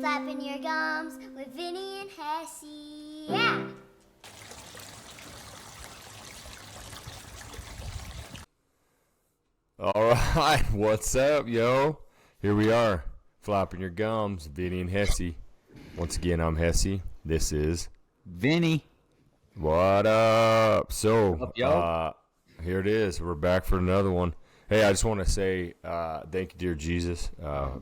Flapping your gums with Vinny and Hessey. Yeah! All right, what's up, yo? Here we are, flapping your gums, Vinny and Hessey. Once again, I'm Hessey. This is Vinny. What up? So, What up, yo? Here it is. We're back for another one. Hey, I just want to say thank you, dear Jesus.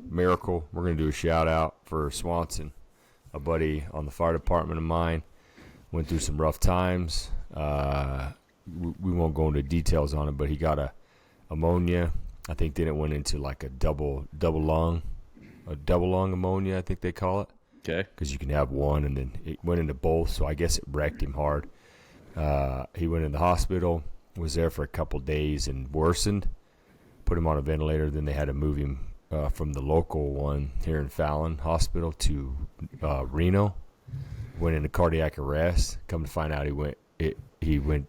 Miracle. We're going to do a shout out for Swanson, a buddy on the fire department of mine. Went through some rough times. We won't go into details on it, but he got a ammonia. I think then it went into like a double lung ammonia, I think they call it. Okay. Because you can have one, and then it went into both, so I guess it wrecked him hard. He went in the hospital, was there for a couple days, and worsened. Put him on a ventilator. Then they had to move him from the local one here in Fallon Hospital to Reno. Went into cardiac arrest. Come to find out, he went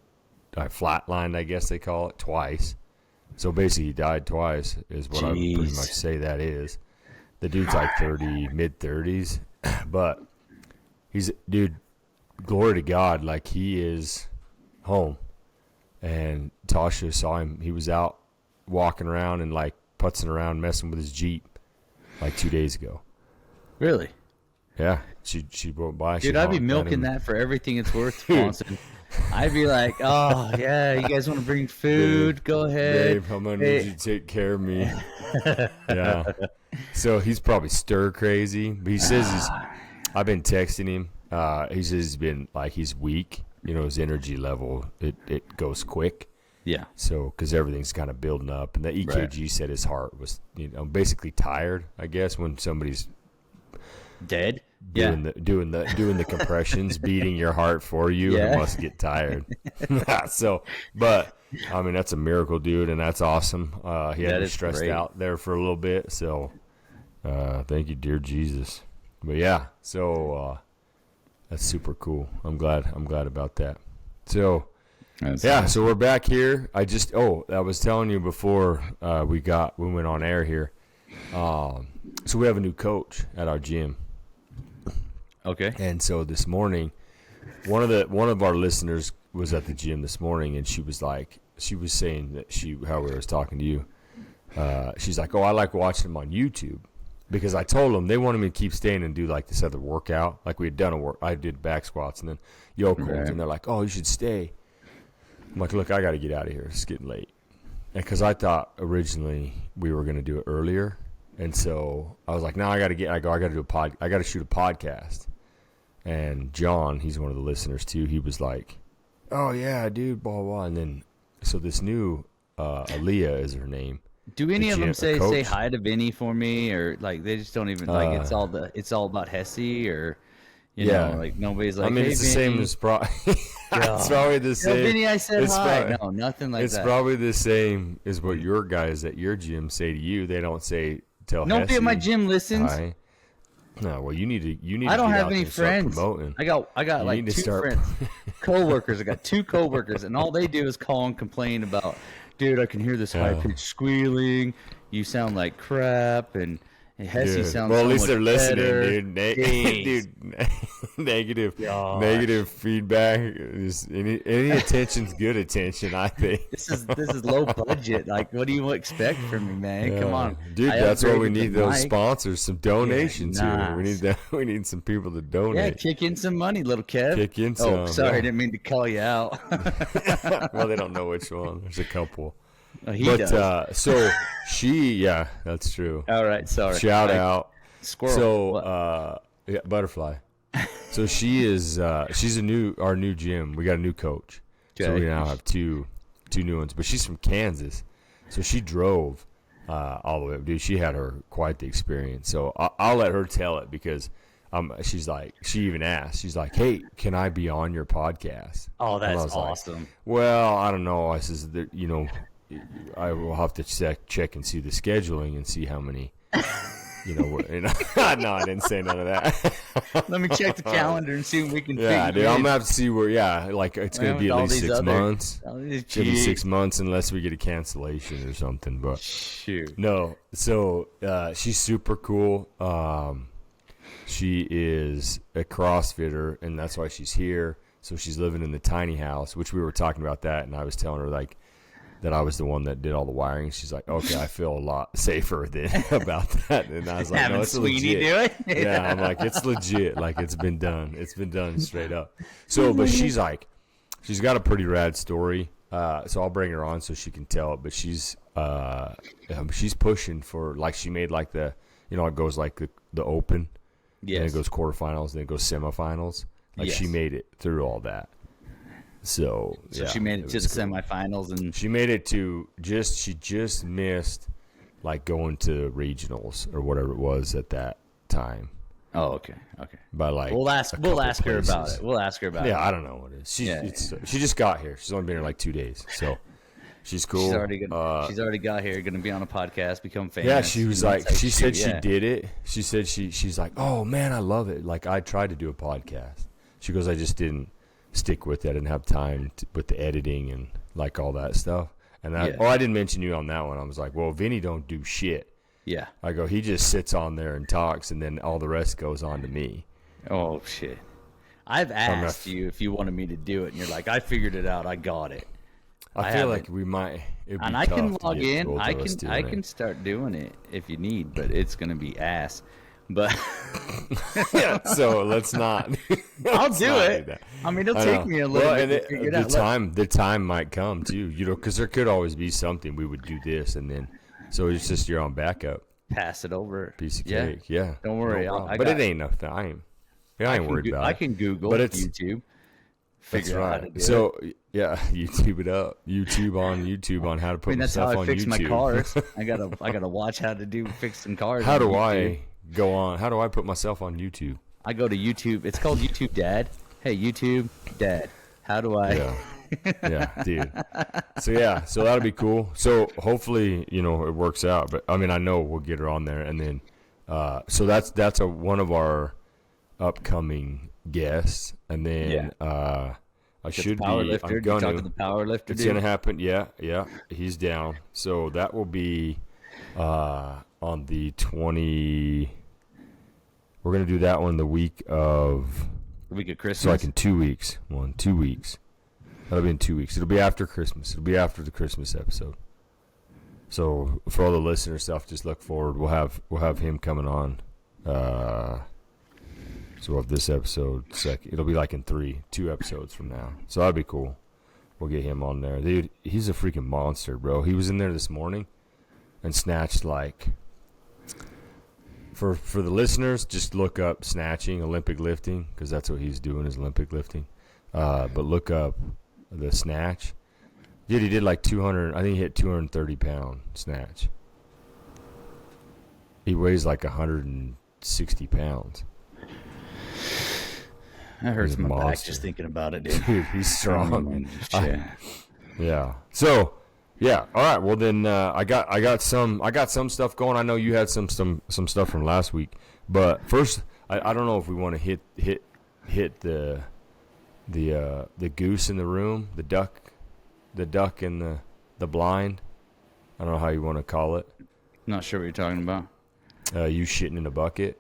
flatlined, I guess they call it, twice. So basically, he died twice, is what I would pretty much say that is. The dude's like mid-30s, but dude, glory to God, like he is home. And Tasha saw him. He was out walking around and like putzing around, messing with his Jeep like 2 days ago. Really? Yeah, she wrote by. Dude, I'd be milking that for everything it's worth, Swanson. I'd be like, oh, yeah, you guys want to bring food? Babe, go ahead. Babe, I'm going to need you to take care of me. Yeah. So he's probably stir crazy. But he says I've been texting him. He says he's weak. You know, his energy level, it goes quick. Yeah. So, because everything's kind of building up. And the EKG said his heart was, basically tired, I guess, when somebody's dead. Doing the compressions, beating your heart for you, it must get tired. So, but I mean, that's a miracle, dude, and that's awesome. He had me stressed out there for a little bit, so thank you, dear Jesus. But yeah, so that's super cool. I'm glad about that. So so we're back here. I was telling you before we went on air here. So we have a new coach at our gym. Okay. And so this morning, one of our listeners was at the gym this morning, and she was saying that how we was talking to you. She's like, oh, I like watching them on YouTube, because I told them they wanted me to keep staying and do like this other workout. Like we had done I did back squats and then yoke holds, and they're like, oh, you should stay. I'm like, look, I got to get out of here. It's getting late. And because I thought originally we were going to do it earlier. And so I was like, no, I got to shoot a podcast. And John, he's one of the listeners too. He was like, oh yeah, dude, blah, blah. And then, so this new, Aaliyah is her name. Do any of them say hi to Vinny for me, or like they just don't even like it's all about Hessey, or you know, like nobody's like. I mean, hey, it's the Vinny. same as it's probably the same. No, Vinny, I said hi. No, nothing like that. It's probably the same as what your guys at your gym say to you. They don't say tell. Nobody at my gym listens. Hi. No, well, you need to. I don't have any friends. I got like two friends, coworkers. I got two coworkers, and all they do is call and complain about, dude, I can hear this high pitched squealing. You sound like crap, and Hessey sounds. Well, at least so they're much listening, better. Dude. Negative feedback. Any attention's good attention, I think. This is low budget. Like, what do you expect from me, man? Come on, dude. That's why we need those sponsors, some donations here. We need some people to donate. Yeah, kick in some money, little Kev. Kick in some. Oh, sorry, I didn't mean to call you out. Well, they don't know which one. There's a couple. Oh, he does. So that's true. All right, sorry. Shout out. Squirrel. So, butterfly. So she's our new gym. We got a new coach. Okay. So we now have two new ones. But she's from Kansas, so she drove all the way up. Dude, she had quite the experience. So I'll let her tell it, because she's like, she even asked. She's like, hey, can I be on your podcast? Oh, that's awesome. Like, well, I don't know. I says that I will have to check and see the scheduling and see how many. No, I didn't say none of that. Let me check the calendar and see if we can. Yeah, dude, I'm gonna have to see where. Yeah, like it's gonna be at least 6 months. It's gonna be 6 months unless we get a cancellation or something. But shoot, no. So she's super cool. She is a CrossFitter, and that's why she's here. So she's living in the tiny house, which we were talking about that, and I was telling her like that I was the one that did all the wiring. She's like, okay, I feel a lot safer than about that. And I was like, no, it's Sweeney legit. Do it? Yeah, I'm like, it's legit. Like, it's been done. It's been done straight up. So, but she's like, she's got a pretty rad story. So I'll bring her on so she can tell it. But she's pushing for, like, she made like the, you know, it goes like the open. Yes. Then it goes quarterfinals, then it goes semifinals. Like, yes. she made it through all that. So yeah, she made it to the semifinals, and she made it to she just missed like going to regionals or whatever it was at that time. Oh, okay. By like we'll ask her about it. We'll ask her about it. Yeah, I don't know what it is. She just got here. She's only been here like 2 days, so she's cool. She's already got here. Going to be on a podcast, become famous. Yeah, she was like, she said she yeah. did it. She said she's like, oh man, I love it. Like, I tried to do a podcast. She goes, I just didn't stick with it. I didn't have time with the editing and like all that stuff. And I didn't mention you on that one. I was like, well, Vinny don't do shit. Yeah. I go, he just sits on there and talks, and then all the rest goes on to me. Oh shit. I've asked you if you wanted me to do it, and you're like, I figured it out. I got it. I feel like we might. And I can log in. I can start doing it if you need, but it's gonna be ass. But yeah, so let's not. I'll do it. I mean, it'll take me a little bit to figure it out. The time might come too, you know, because there could always be something we would do this, and then so it's just your own backup. Pass it over. Piece of cake. Yeah. Don't worry. No but it ain't enough time. I ain't worried about it. I can Google YouTube. Figure out how to do it. Yeah, YouTube it up. YouTube on how to put stuff on YouTube. That's how I fix my cars. I gotta watch how to fix some cars. How do I go on? How do I put myself on YouTube? I go to YouTube. It's called YouTube Dad. Hey, YouTube Dad. How do I? Yeah, dude. So that'll be cool. So hopefully, you know, it works out. But I mean, I know we'll get her on there, and then so that's one of our upcoming guests, and then I should be. I'm going to the power lifter. It's gonna happen. Yeah, he's down. So that will be on the 20. We're gonna do that one the week of Christmas. So like in 2 weeks. 2 weeks. That'll be in 2 weeks. It'll be after Christmas. It'll be after the Christmas episode. So for all the listener stuff, just look forward. We'll have him coming on. So we'll have this episode second. It'll be like in 2 episodes from now. So that'll be cool. We'll get him on there. Dude, he's a freaking monster, bro. He was in there this morning and snatched like. For the listeners, just look up snatching, Olympic lifting, because that's what he's doing is Olympic lifting. But look up the snatch. Dude, he did like 200. I think he hit 230-pound snatch. He weighs like 160 pounds. That hurts my back just thinking about it, dude. Dude, he's strong. Yeah. So, yeah. All right. Well, then I got some stuff going. I know you had some stuff from last week, but first, I don't know if we want to hit the goose in the room, the duck in the blind. I don't know how you want to call it. Not sure what you're talking about. You shitting in a bucket?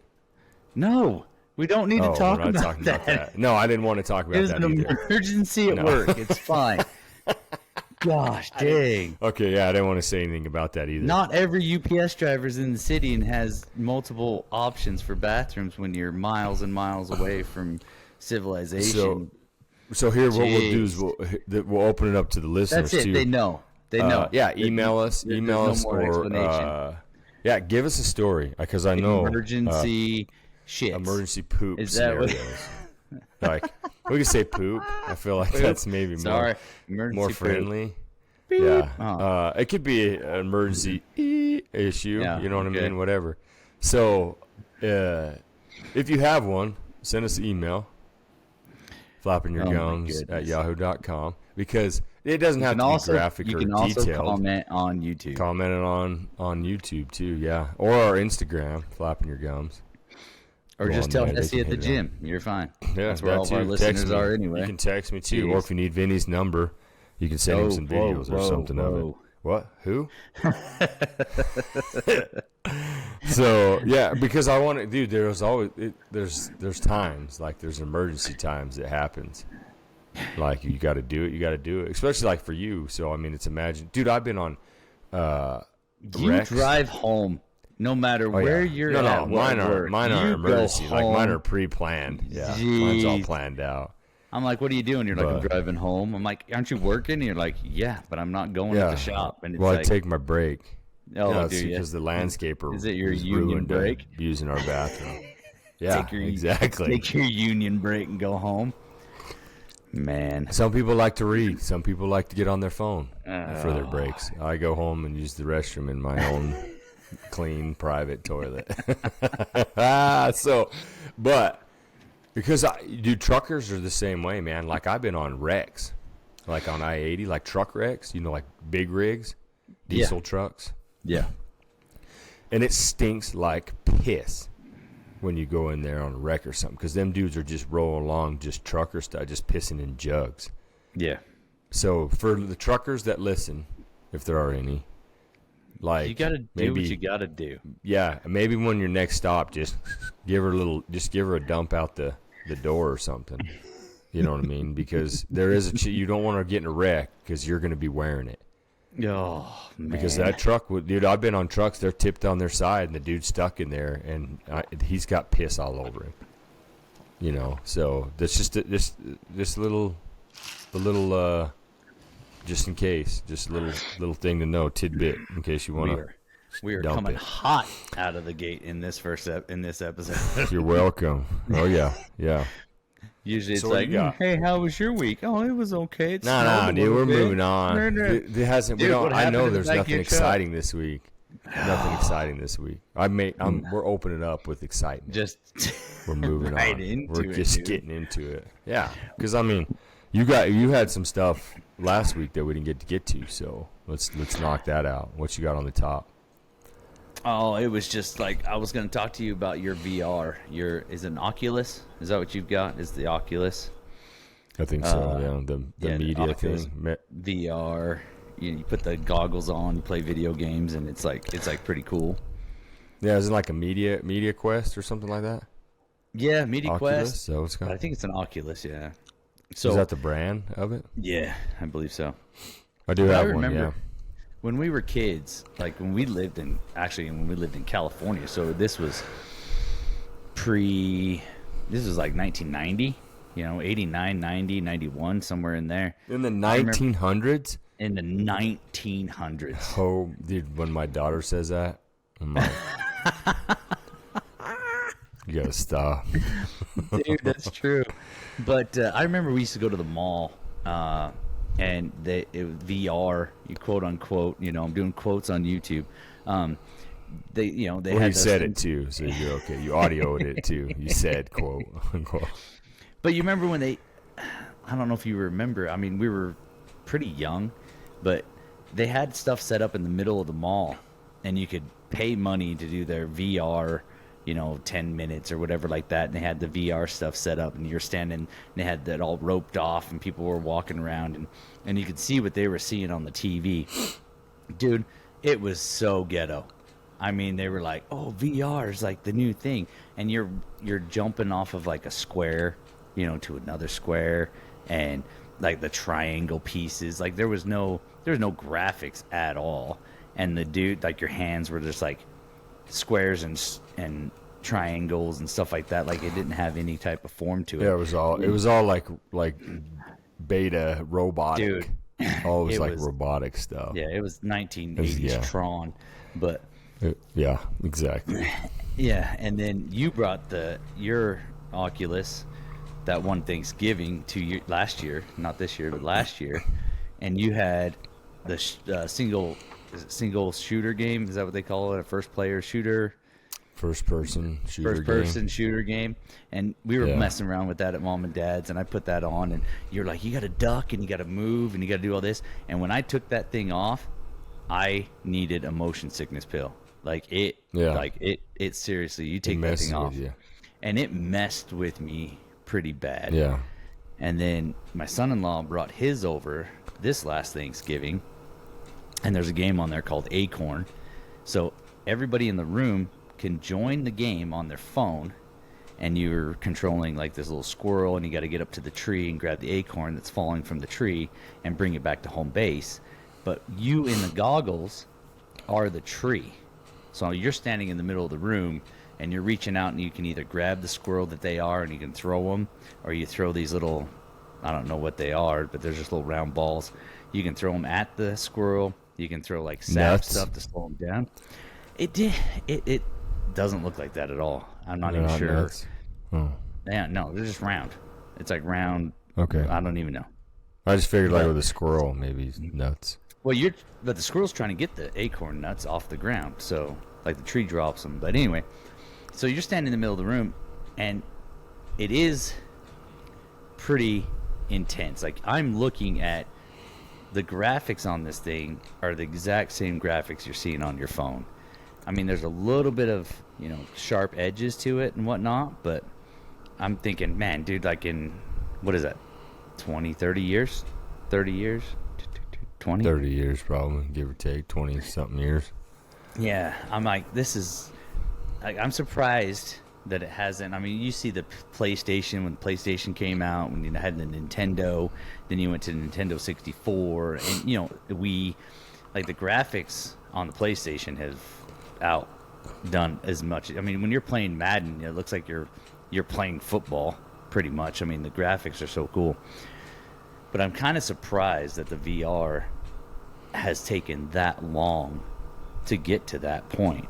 No. We don't need to talk about that. No, I didn't want to talk about that either. It was an emergency at work. It's fine. Gosh, dang. Okay, yeah, I didn't want to say anything about that either. Not every UPS driver's in the city and has multiple options for bathrooms when you're miles and miles away from civilization. So here, what we'll do is we'll open it up to the listeners. That's it. Too. They know. Yeah, email us. Email us or give us a story because I know emergency. Shit. Emergency poop Is that scenarios. Like we can say poop. I feel like that's maybe more friendly. Beep. Yeah. It could be an emergency issue. Yeah, you know what I mean? Whatever. So if you have one, send us an email. flappingyourgums@yahoo.com because it doesn't have to be graphic or detailed. You can also comment on YouTube. Comment it on YouTube too, yeah. Or our Instagram, Flapping Your Gums. Or just tell Hessey at the gym. You're fine. Yeah, that's where all of our listeners are anyway. You can text me too. Jeez. Or if you need Vinny's number, you can send him some videos or something of it. What? Who? So yeah, because I want to, dude. There's always there's times like there's emergency times that happens. Like you got to do it. You got to do it, especially like for you. So I mean, it's dude. I've been on. You Rex. drive home no matter where you're at. No, mine are emergency. Like mine are pre-planned. Yeah, mine's all planned out. I'm like, what are you doing? You're like, I'm driving home. I'm like, aren't you working? And you're like, yeah, but I'm not going to the shop. And it's I take my break. Oh, because the landscaper is it your union break? Using our bathroom. Yeah, exactly. Take your union break and go home. Man, some people like to read. Some people like to get on their phone for their breaks. I go home and use the restroom in my own clean private toilet. But because truckers are the same way, man. Like I've been on wrecks, like on I-80, like truck wrecks. Like big rigs, diesel trucks. Yeah, and it stinks like piss when you go in there on a wreck or something, because them dudes are just rolling along, just trucker style, just pissing in jugs. Yeah. So for the truckers that listen, if there are any, like you gotta do what you gotta do. Yeah, maybe when your next stop, just give her a dump out the door or something. You know what I mean? Because there is you don't want to get in a wreck because you're going to be wearing it. Oh, man. Because that truck, dude, I've been on trucks, they're tipped on their side, and the dude's stuck in there, and he's got piss all over him. So that's just this little, just in case, just a little thing to know, tidbit, in case you want to. We are coming hot out of the gate in this episode. You're welcome. Oh yeah, yeah. Usually it's like, hey, how was your week? Oh, it was okay. No, dude, we're moving on. It hasn't. Dude, I know there's nothing exciting this week. Nothing exciting this week. We're opening up with excitement. We're moving on. We're just getting into it. Yeah, because I mean, you had some stuff last week that we didn't get to. So let's knock that out. What you got on the top? Oh, it was just like I was going to talk to you about your VR. Is it an Oculus? Is that what you've got? Is the Oculus? I think so. Yeah, the media Oculus thing. VR. You put the goggles on, you play video games, and it's like pretty cool. Yeah, is it like a media Quest or something like that? Yeah, Media Quest. So it's I think it's an Oculus. Yeah. So is that the brand of it? Yeah, I believe so. I do have one. Yeah. When we were kids, like when we lived in California, so this was like 1990, 89, 90, 91, somewhere in there. In the 1900s? In the 1900s. Oh, dude, when my daughter says that, I'm like, you gotta stop. Dude, that's true. But I remember we used to go to the mall, and it was VR, quote unquote. I'm doing quotes on YouTube. They had. You said it too, so you're okay. You audioed it too. You said quote unquote. But you remember when I don't know if you remember. I mean, we were pretty young, but they had stuff set up in the middle of the mall, and you could pay money to do their VR. 10 minutes or whatever like that, and they had the VR stuff set up, and you're standing, and they had that all roped off, and people were walking around, and you could see what they were seeing on the TV. Dude, it was so ghetto. I mean, they were like, oh, VR is like the new thing, and you're jumping off of like a square, to another square, and like the triangle pieces, like there was no graphics at all, and the dude, like your hands were just like squares and triangles and stuff like that. Like it didn't have any type of form to it. Yeah, it was all like beta robotic. Dude, all was like robotic stuff. Yeah, it was 1980s Tron, but yeah, exactly. Yeah, and then you brought your Oculus that one Thanksgiving last year, not this year, but last year, and you had the single shooter game. Is that what they call it? A first person shooter game. And we were messing around with that at mom and dad's, and I put that on, and you're like, you got to duck and you got to move and you got to do all this. And when I took that thing off, I needed a motion sickness pill. It seriously, you take that thing off, and it messed with me pretty bad. Yeah. And then my son-in-law brought his over this last Thanksgiving, and there's a game on there called Acorn. So everybody in the room can join the game on their phone, and you're controlling like this little squirrel, and you got to get up to the tree and grab the acorn that's falling from the tree and bring it back to home base. But you in the goggles are the tree. So you're standing in the middle of the room, and you're reaching out, and you can either grab the squirrel that they are, and you can throw them, or you throw these little, I don't know what they are, but they're just little round balls. You can throw them at the squirrel. You can throw like sap stuff to slow them down. It doesn't look like that at all. I'm not even sure. Oh. Yeah, no, they're just round. It's like round. Okay. I don't even know. I just figured like with a squirrel, maybe nuts. Well, but the squirrel's trying to get the acorn nuts off the ground, so like the tree drops them. But anyway, so you're standing in the middle of the room, and it is pretty intense. Like I'm looking at the graphics on this thing are the exact same graphics you're seeing on your phone. I mean, there's a little bit of, sharp edges to it and whatnot, but I'm thinking, man, dude, like in, what is that, 20, 30 years? 30 years? 20? 30 years probably, give or take, 20-something years. Yeah, I'm like, I'm surprised that it hasn't. I mean, you see the PlayStation, when PlayStation came out, when you had the Nintendo, then you went to Nintendo 64, and, Wii, like the graphics on the PlayStation have outdone as much. I mean, when you're playing Madden, it looks like you're playing football pretty much. I mean, the graphics are so cool. But I'm kind of surprised that the VR has taken that long to get to that point.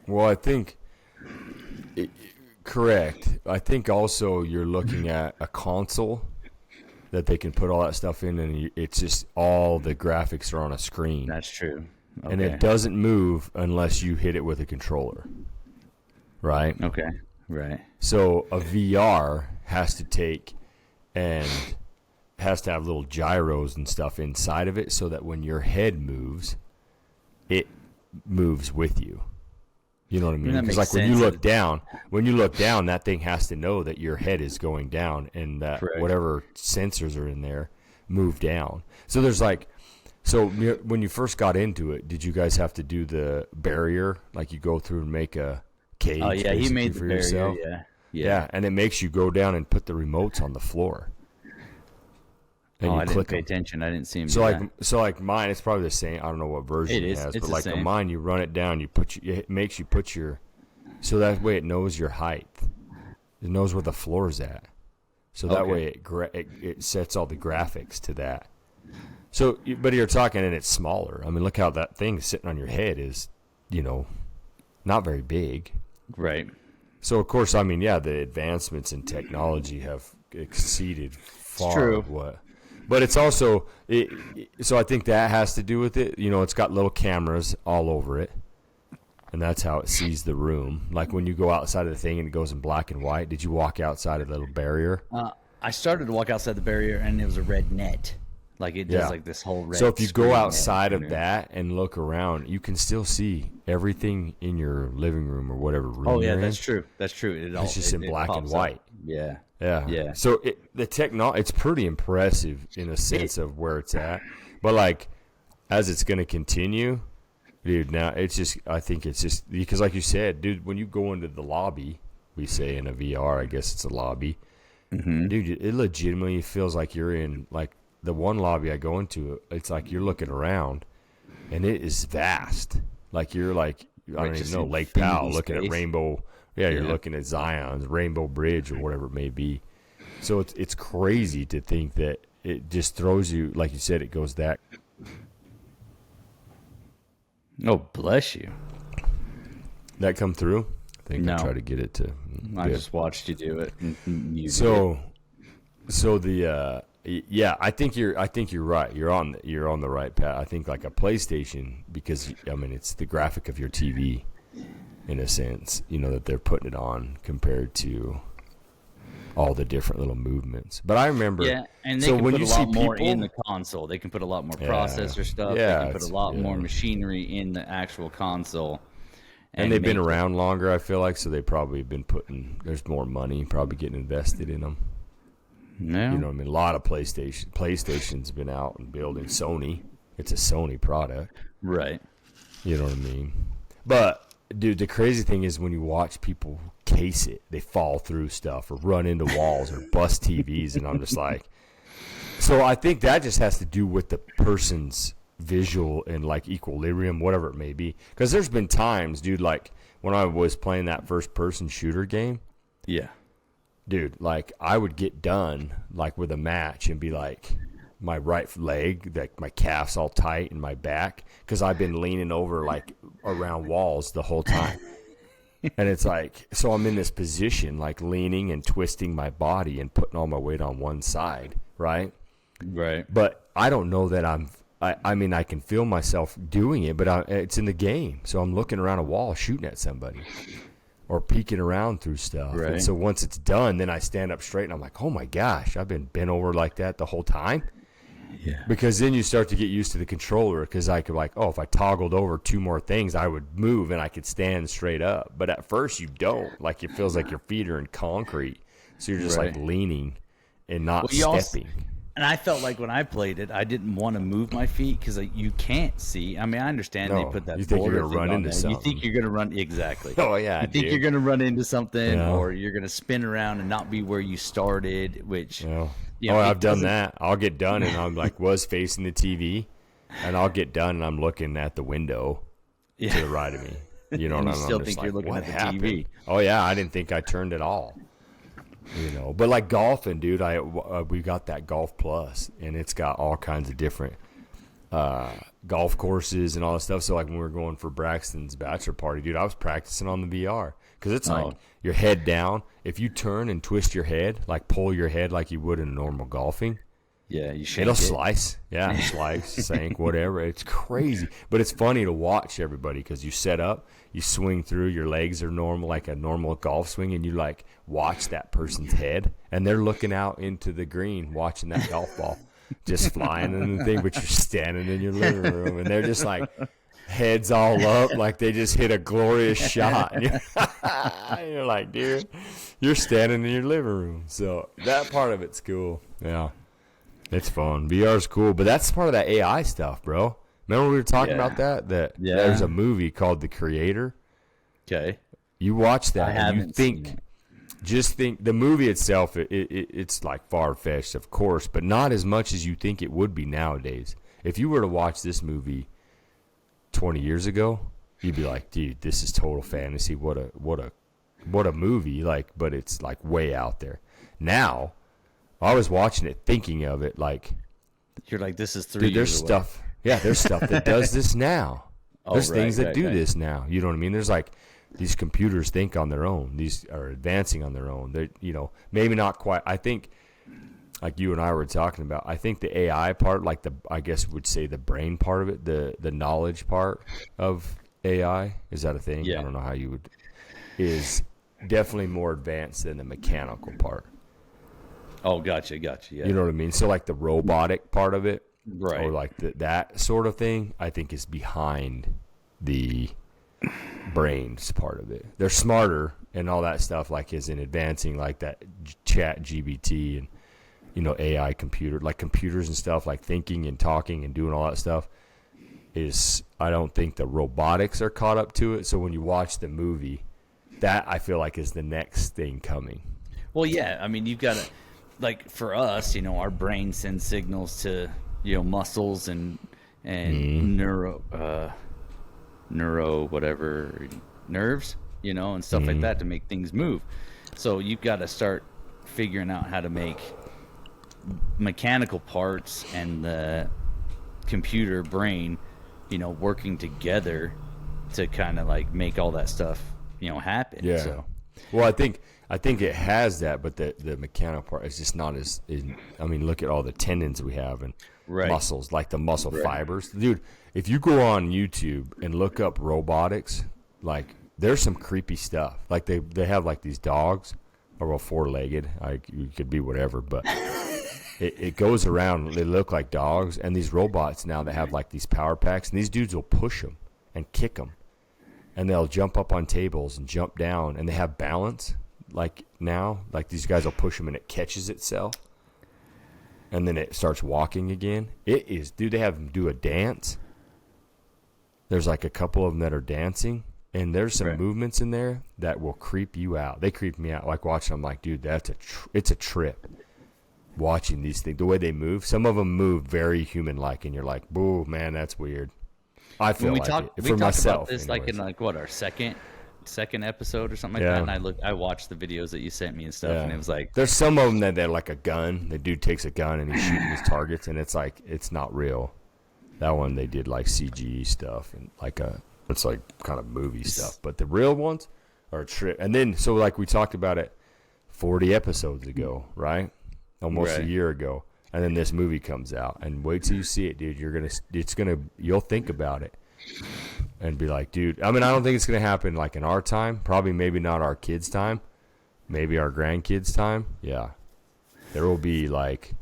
Well, I think correct. I think also you're looking at a console that they can put all that stuff in, and it's just all the graphics are on a screen. That's true. Okay. And it doesn't move unless you hit it with a controller, right? Okay, right. So a VR has to take and has to have little gyros and stuff inside of it so that when your head moves, it moves with you. You know what I mean? Because like when you look down, that thing has to know that your head is going down and that whatever sensors are in there move down. So there's so when you first got into it, did you guys have to do the barrier? Like you go through and make a cage? Oh yeah, he made the barrier. Yourself? Yeah, and it makes you go down and put the remotes on the floor. And I didn't pay attention. I didn't see him. So like mine, it's probably the same. I don't know what version it has, but like on mine, you run it down. It makes you put so that way it knows your height. It knows where the floor is at. So that way it sets all the graphics to that. So, but you're talking, and it's smaller. I mean, look how that thing sitting on your head is, not very big. Right. So of course, I mean, yeah, the advancements in technology have exceeded far what. But it's also, so I think that has to do with it. It's got little cameras all over it, and that's how it sees the room. Like when you go outside of the thing and it goes in black and white, did you walk outside of the little barrier? I started to walk outside the barrier, and it was a red net. Like it does like this whole red. So if you go outside of that and look around, you can still see everything in your living room or whatever room. Oh yeah, you're that's in. true. That's true. It's just in black and white. Up. Yeah. Yeah. So it's pretty impressive in a sense of where it's at. But like, as it's going to continue, dude, now I think it's just, because like you said, dude, when you go into the lobby, we say in a VR, I guess it's a lobby, dude, it legitimately feels like you're in, like the one lobby I go into, it's like you're looking around and it is vast. Like you're like, I don't even know, Lake Powell, looking at Rainbow. Yeah, you're looking at Zion's Rainbow Bridge or whatever it may be. So it's crazy to think that it just throws you, like you said, it goes that. Oh, bless you. That come through? I think no. I try to get it to. I just watched you do it. So the yeah, I think you're right. You're on the right path. I think like a PlayStation, because I mean it's the graphic of your TV. In a sense, that they're putting it on compared to all the different little movements. But I remember, and they can put a lot more in the console. They can put a lot more processor stuff. They can put a lot more machinery in the actual console. And they've been around longer, I feel like, so they probably have been there's more money probably getting invested in them. Yeah. You know what I mean? A lot of PlayStation's been out and building. Sony, it's a Sony product. Right. You know what I mean? But dude, the crazy thing is when you watch people case it, they fall through stuff or run into walls or bust TVs, and I'm just like, so I think that just has to do with the person's visual and like equilibrium, whatever it may be. Because there's been times, dude, like when I was playing that first-person shooter game. Yeah. Dude, like I would get done like with a match and be like, my right leg, like my calf's all tight and my back, because I've been leaning over like around walls the whole time. And it's like, so I'm in this position, like leaning and twisting my body and putting all my weight on one side, right? Right. But I don't know that I mean, I can feel myself doing it, but it's in the game. So I'm looking around a wall shooting at somebody or peeking around through stuff. Right. And so once it's done, then I stand up straight and I'm like, oh my gosh, I've been bent over like that the whole time. Yeah. Because then you start to get used to the controller, because I could like, oh, if I toggled over 2 more things, I would move and I could stand straight up. But at first you don't. Like it feels like your feet are in concrete. So you're just like leaning and not stepping. And I felt like when I played it, I didn't want to move my feet because you can't see. I mean, I understand they put that. You think you're going to run into something. You think you're going to run exactly. Oh yeah. You think you're going to run into something, or you're going to spin around and not be where you started. Which, I've done that. I'll get done and I'm like was facing the TV, and I'll get done and I'm looking at the window to the right of me. You know, and you still think you're looking at the TV. Oh yeah, I didn't think I turned at all. You know, but like golfing, dude, we got that Golf Plus, and it's got all kinds of different golf courses and all that stuff. So like when we were going for Braxton's bachelor party, dude, I was practicing on the VR, because it's like your head down. If you turn and twist your head, like pull your head like you would in normal golfing, it'll slice. Yeah, slice, sink, whatever. It's crazy, but it's funny to watch everybody, because you set up, you swing through, your legs are normal, like a normal golf swing, and you like watch that person's head, and they're looking out into the green watching that golf ball just flying in the thing, but you're standing in your living room, and they're just like heads all up like they just hit a glorious shot. And you're like, dude, you're standing in your living room. So that part of it's cool. Yeah, it's fun. VR's cool, but that's part of that AI stuff, bro. Remember we were talking about that there's a movie called The Creator. Okay. You watch that and you think the movie itself, it's like far-fetched, of course, but not as much as you think it would be nowadays. If you were to watch this movie 20 years ago, you'd be like, dude, this is total fantasy. What a movie, like, but it's like way out there. Now, I was watching it thinking of it like, you're like, this is 3 years there's away. stuff. Yeah, there's stuff that does this now. There's things that do this now. You know what I mean? There's like these computers think on their own. These are advancing on their own. They, maybe not quite. I think, like you and I were talking about, I think the AI part, like I guess would say the brain part of it, the knowledge part of AI, is that a thing? Yeah. I don't know how you would. Is definitely more advanced than the mechanical part. Oh, gotcha. Yeah. You know what I mean? So like the robotic part of it. Right. Or like that sort of thing, I think is behind the brains part of it. They're smarter and all that stuff, like is in advancing, like that chat GBT and, AI computer, like computers and stuff, like thinking and talking and doing all that stuff is, I don't think the robotics are caught up to it. So when you watch the movie, that I feel like is the next thing coming. Well, yeah. I mean, you've got to, like for us, our brain sends signals to, muscles and neuro whatever nerves, and stuff like that to make things move. So you've got to start figuring out how to make mechanical parts and the computer brain, working together to kind of like make all that stuff, happen. Yeah. So. Well, I think it has that, but the mechanical part is just not as. I mean, look at all the tendons we have and muscles, like the muscle fibers, dude. If you go on YouTube and look up robotics, like there's some creepy stuff. Like they have like these dogs, or 4-legged. You could be whatever, but it goes around. They look like dogs, and these robots now that have like these power packs, and these dudes will push them and kick them, and they'll jump up on tables and jump down, and they have balance. Like now, like these guys will push them and it catches itself, and then it starts walking again. It is, dude. They have them do a dance. There's like a couple of them that are dancing, And there's some movements in there that will creep you out. They creep me out. Like watching, I'm like, dude, it's a trip. Watching these things, the way they move. Some of them move very human-like, and you're like, "Boo, man, that's weird." I feel like it for myself. About this anyways. like in like what our second episode or something like that. And I watched the videos that you sent me and stuff, and it was like there's some of them that they're like a gun. The dude takes a gun and he's shooting his targets, and it's like it's not real. That one they did like CGE stuff and it's like kind of movie stuff. But the real ones are a trip. And then so like we talked about it 40 episodes ago, right? Almost a year ago. And then this movie comes out, and wait till you see it, dude. You'll think about it and be like, dude. I mean, I don't think it's gonna happen like in our time. Probably, maybe not our kids' time. Maybe our grandkids' time. Yeah, there will be like.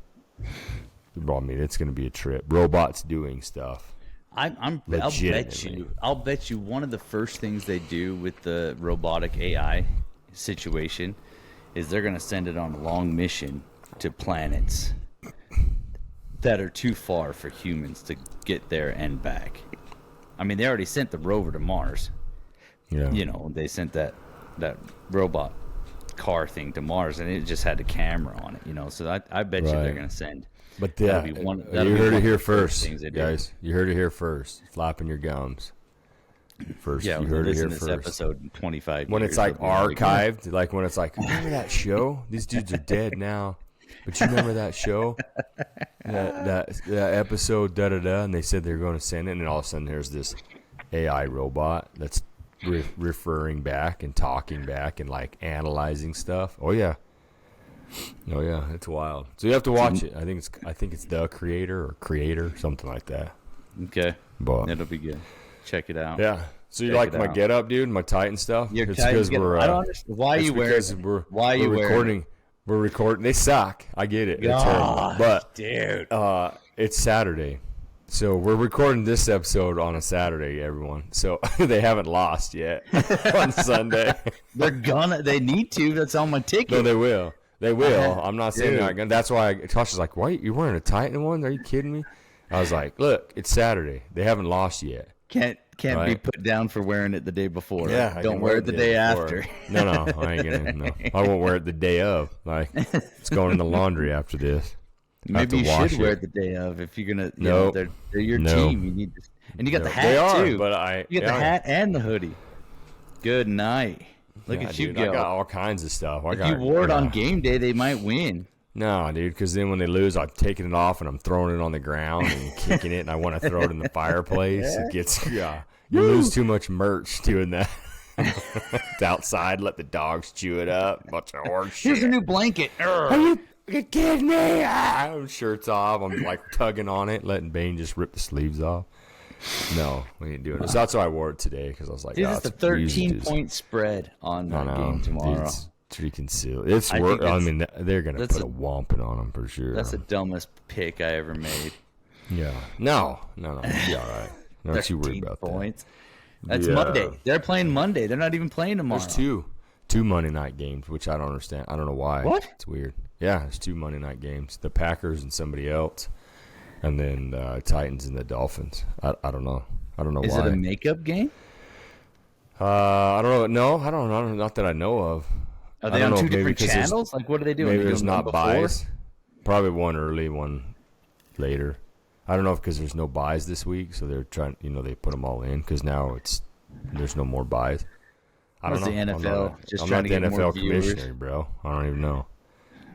Well, I mean, it's gonna be a trip. Robots doing stuff. I'll bet you one of the first things they do with the robotic AI situation is they're gonna send it on a long mission to planets that are too far for humans to get there and back. I mean, they already sent the rover to Mars. Yeah. You know, they sent that robot car thing to Mars, and it just had a camera on it, you know. So I bet you they're going to send. But you heard it here first, guys. You heard it here first. Flapping your gums. First, you heard it here first. Episode in 25 when years, it's like archived, like when it's like, remember that show? These dudes are dead now. But you remember that show, that episode, da-da-da, and they said they were going to send it, and then all of a sudden there's this AI robot that's referring back and talking back and, like, analyzing stuff. Oh, yeah, it's wild. So you have to watch it. I think it's The Creator, something like that. Okay, but it'll be good. Check it out. Yeah. So you like my get up, dude, my Titan stuff? Your Titan get up. I don't understand. Why are you wearing We're recording. They suck. I get it. Gosh, but dude, it's Saturday, so we're recording this episode on a Saturday, everyone. So they haven't lost yet on Sunday. They need to. That's on my ticket. No, they will. They will. I'm not saying they're not gonna. That's why Tasha's like, "Why you wearing a Titan one? Are you kidding me?" I was like, "Look, it's Saturday. They haven't lost yet. Can't be put down for wearing it the day before. Yeah, don't wear it the day after. No, I ain't gonna. No, I won't wear it the day of. Like, it's going in the laundry after this. Maybe you should wear it the day of if you're gonna. They're your team. You need to, and you got the hat too. But you got the hat and the hoodie. Good night. Look at you go. I got all kinds of stuff. If you wore it on game day, they might win. No, dude, because then when they lose, I'm taking it off and I'm throwing it on the ground and kicking it, and I want to throw it in the fireplace. It gets, you lose too much merch doing that. It's outside, let the dogs chew it up. Bunch of horse shit. Here's a new blanket. Are you kidding me? Shirt's off. I'm like tugging on it, letting Bane just rip the sleeves off. No, we ain't doing it. So that's why I wore it today, because I was like, it's a 13-point spread on that game tomorrow. It's freaking silly. It's work. I mean, they're gonna put a whomping on them for sure. That's the dumbest pick I ever made. Yeah. No. Be all right. Not too worried about points. That's Monday. They're playing Monday. They're not even playing tomorrow. There's two Monday night games, which I don't understand. I don't know why. What? It's weird. Yeah, there's 2 Monday night games. The Packers and somebody else, and then Titans and the Dolphins. I don't know. I don't know why. Is it a makeup game? I don't know. No, I don't know. Not that I know of. Are they on 2 different channels? Like, what are they doing? Maybe there's not buys. Probably one early, one later. I don't know because there's no buys this week, so they're trying. They put them all in because now there's no more buys. I don't know. The NFL I'm not the NFL commissioner, bro. I don't even know.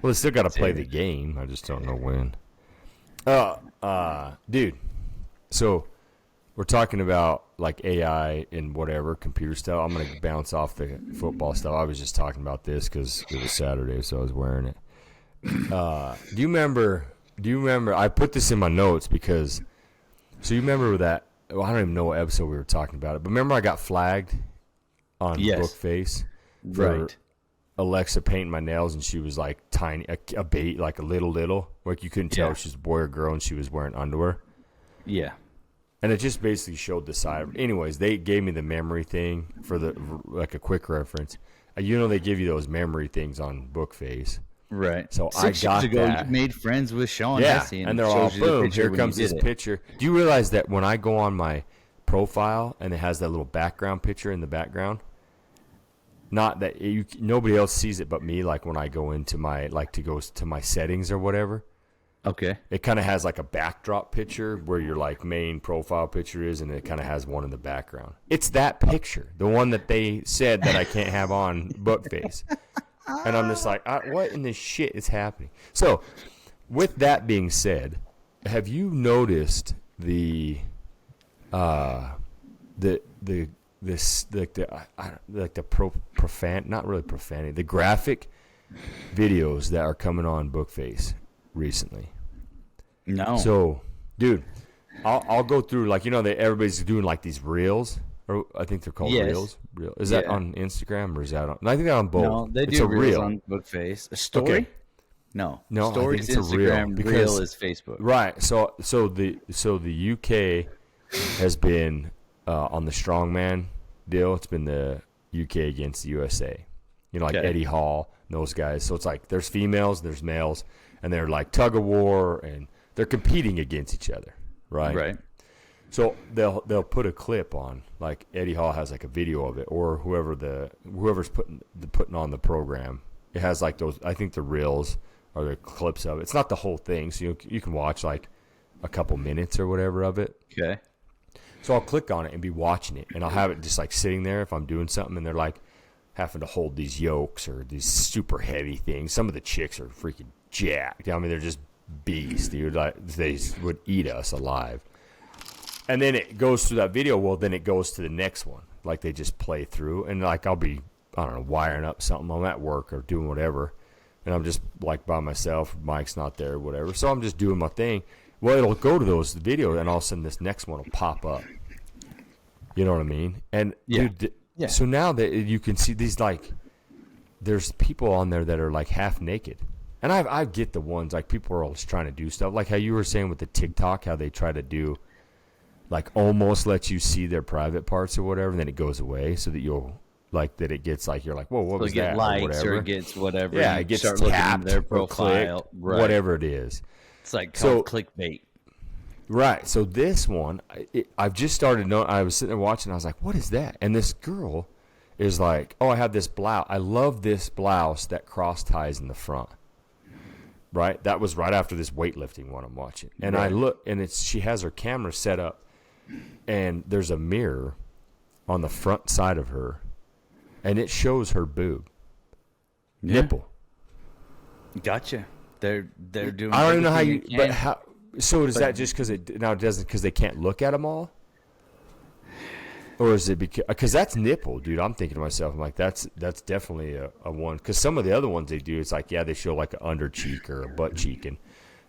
Well, they still got to play the game. I just don't know when. Dude. So we're talking about like AI and whatever computer stuff. I'm gonna bounce off the football stuff. I was just talking about this because it was Saturday, so I was wearing it. Do you remember? I put this in my notes because. So you remember that? Well, I don't even know what episode we were talking about it, but remember I got flagged on Bookface for Alexa painting my nails, and she was like tiny, a bait, like a little, like you couldn't tell if she was a boy or girl, and she was wearing underwear. Yeah. And it just basically showed the side. Anyways, they gave me the memory thing for like a quick reference. They give you those memory things on Bookface. Right. So 6 years ago, you made friends with Sean Hessey. And they're all, boom, here comes this picture. Do you realize that when I go on my profile, and it has that little background picture in the background. Not that nobody else sees it but me. Like when I go into my my settings or whatever. Okay. It kind of has like a backdrop picture where your like main profile picture is, and it kind of has one in the background. It's that picture, the one that they said that I can't have on Bookface. And I'm just like, what in the shit is happening? So, with that being said, have you noticed the graphic videos that are coming on Bookface recently? No. So, dude, I'll go through, like, everybody's doing like these reels, or I think they're called reels. Is that on Instagram, or is that on? I think they're on both. No, they do reels on Bookface. A story? Okay. No, story is Instagram. Reel is Facebook. Right. So the UK has been on the strongman deal. It's been the UK against the USA. Like Eddie Hall and those guys. So it's like there's females, there's males, and they're like tug of war, and they're competing against each other, right? Right. So they'll put a clip on, like Eddie Hall has like a video of it, or whoever's putting on the program. It has like those, I think the reels or the clips of it. It's not the whole thing, so you can watch like a couple minutes or whatever of it. Okay. So I'll click on it and be watching it, and I'll have it just like sitting there if I'm doing something, and they're like having to hold these yokes or these super heavy things. Some of the chicks are freaking jacked. I mean, they're just beasts, dude. Like, they would eat us alive. And then it goes through that video. Well, then it goes to the next one. Like, they just play through, and like I'll be, I don't know, wiring up something. I'm at work or doing whatever, and I'm just like by myself. Mike's not there, or whatever. So I'm just doing my thing. Well, it'll go to those videos, and all of a sudden this next one will pop up. You know what I mean? And dude, so now that you can see these, like, there's people on there that are like half naked. And I get the ones, like, people are always trying to do stuff. Like how you were saying with the TikTok, how they try to do, like, almost let you see their private parts or whatever, and then it goes away so that you'll, like, that it gets, like, you're like, whoa, what was that? Likes, or whatever. Or it gets whatever. Yeah, it gets start tapped their profile. Clicked, whatever it is. It's like called clickbait. Right. So this one, I've just started knowing. I was sitting there watching. I was like, what is that? And this girl is like, oh, I have this blouse. I love this blouse that cross ties in the front. Right. That was right after this weightlifting one I'm watching. And I look, and she has her camera set up, and there's a mirror on the front side of her, and it shows her boob. Nipple. Gotcha. They're doing. I don't even know how you. But how? So is that just because it doesn't, because they can't look at them all, or is it because that's nipple, dude? I'm thinking to myself, I'm like, that's definitely a one, because some of the other ones they do, it's like, they show like an under cheek or a butt cheek, and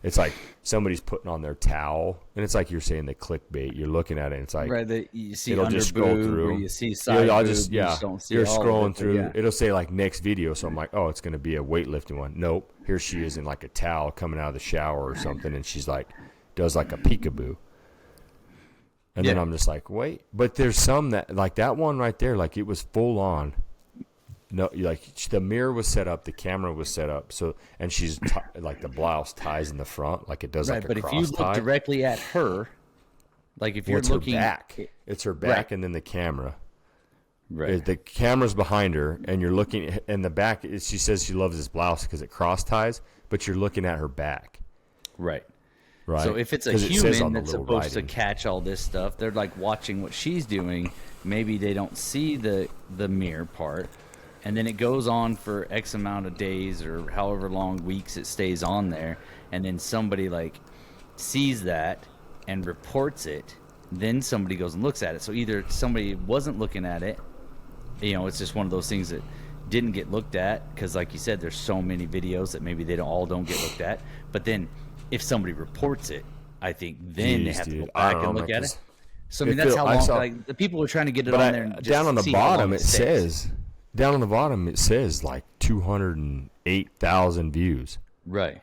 it's like somebody's putting on their towel, and it's like you're saying the clickbait. You're looking at it, and it's like you see it'll just go through. You see side I'll boob, just you just don't see you're all scrolling of it, through. It'll say like next video, so I'm like, oh, it's gonna be a weightlifting one. Nope, here she is in like a towel coming out of the shower or something, and she's like does like a peekaboo. And then I'm just like, wait, but there's some that, like that one right there, like it was full on. No, like the mirror was set up, the camera was set up, so, and she's like the blouse ties in the front, like it does like a cross tie. But if you look directly at her, like if you're looking, her back, it's her back, and then the camera. Right. The camera's behind her, and you're looking in the back. She says she loves this blouse because it cross ties, but you're looking at her back. Right. Right. So if it's a human that's supposed to catch all this stuff, they're like watching what she's doing. Maybe they don't see the mirror part, and then it goes on for X amount of days or however long weeks it stays on there, and then somebody like sees that and reports it. Then somebody goes and looks at it. So either somebody wasn't looking at it, it's just one of those things that didn't get looked at, because like you said, there's so many videos that maybe they don't get looked at. But then if somebody reports it, I think then they have to go back and look at it. So I mean, that's how long. Like the people are trying to get it on there. And down on the bottom, it says. Down on the bottom, it says like 208,000 views. Right.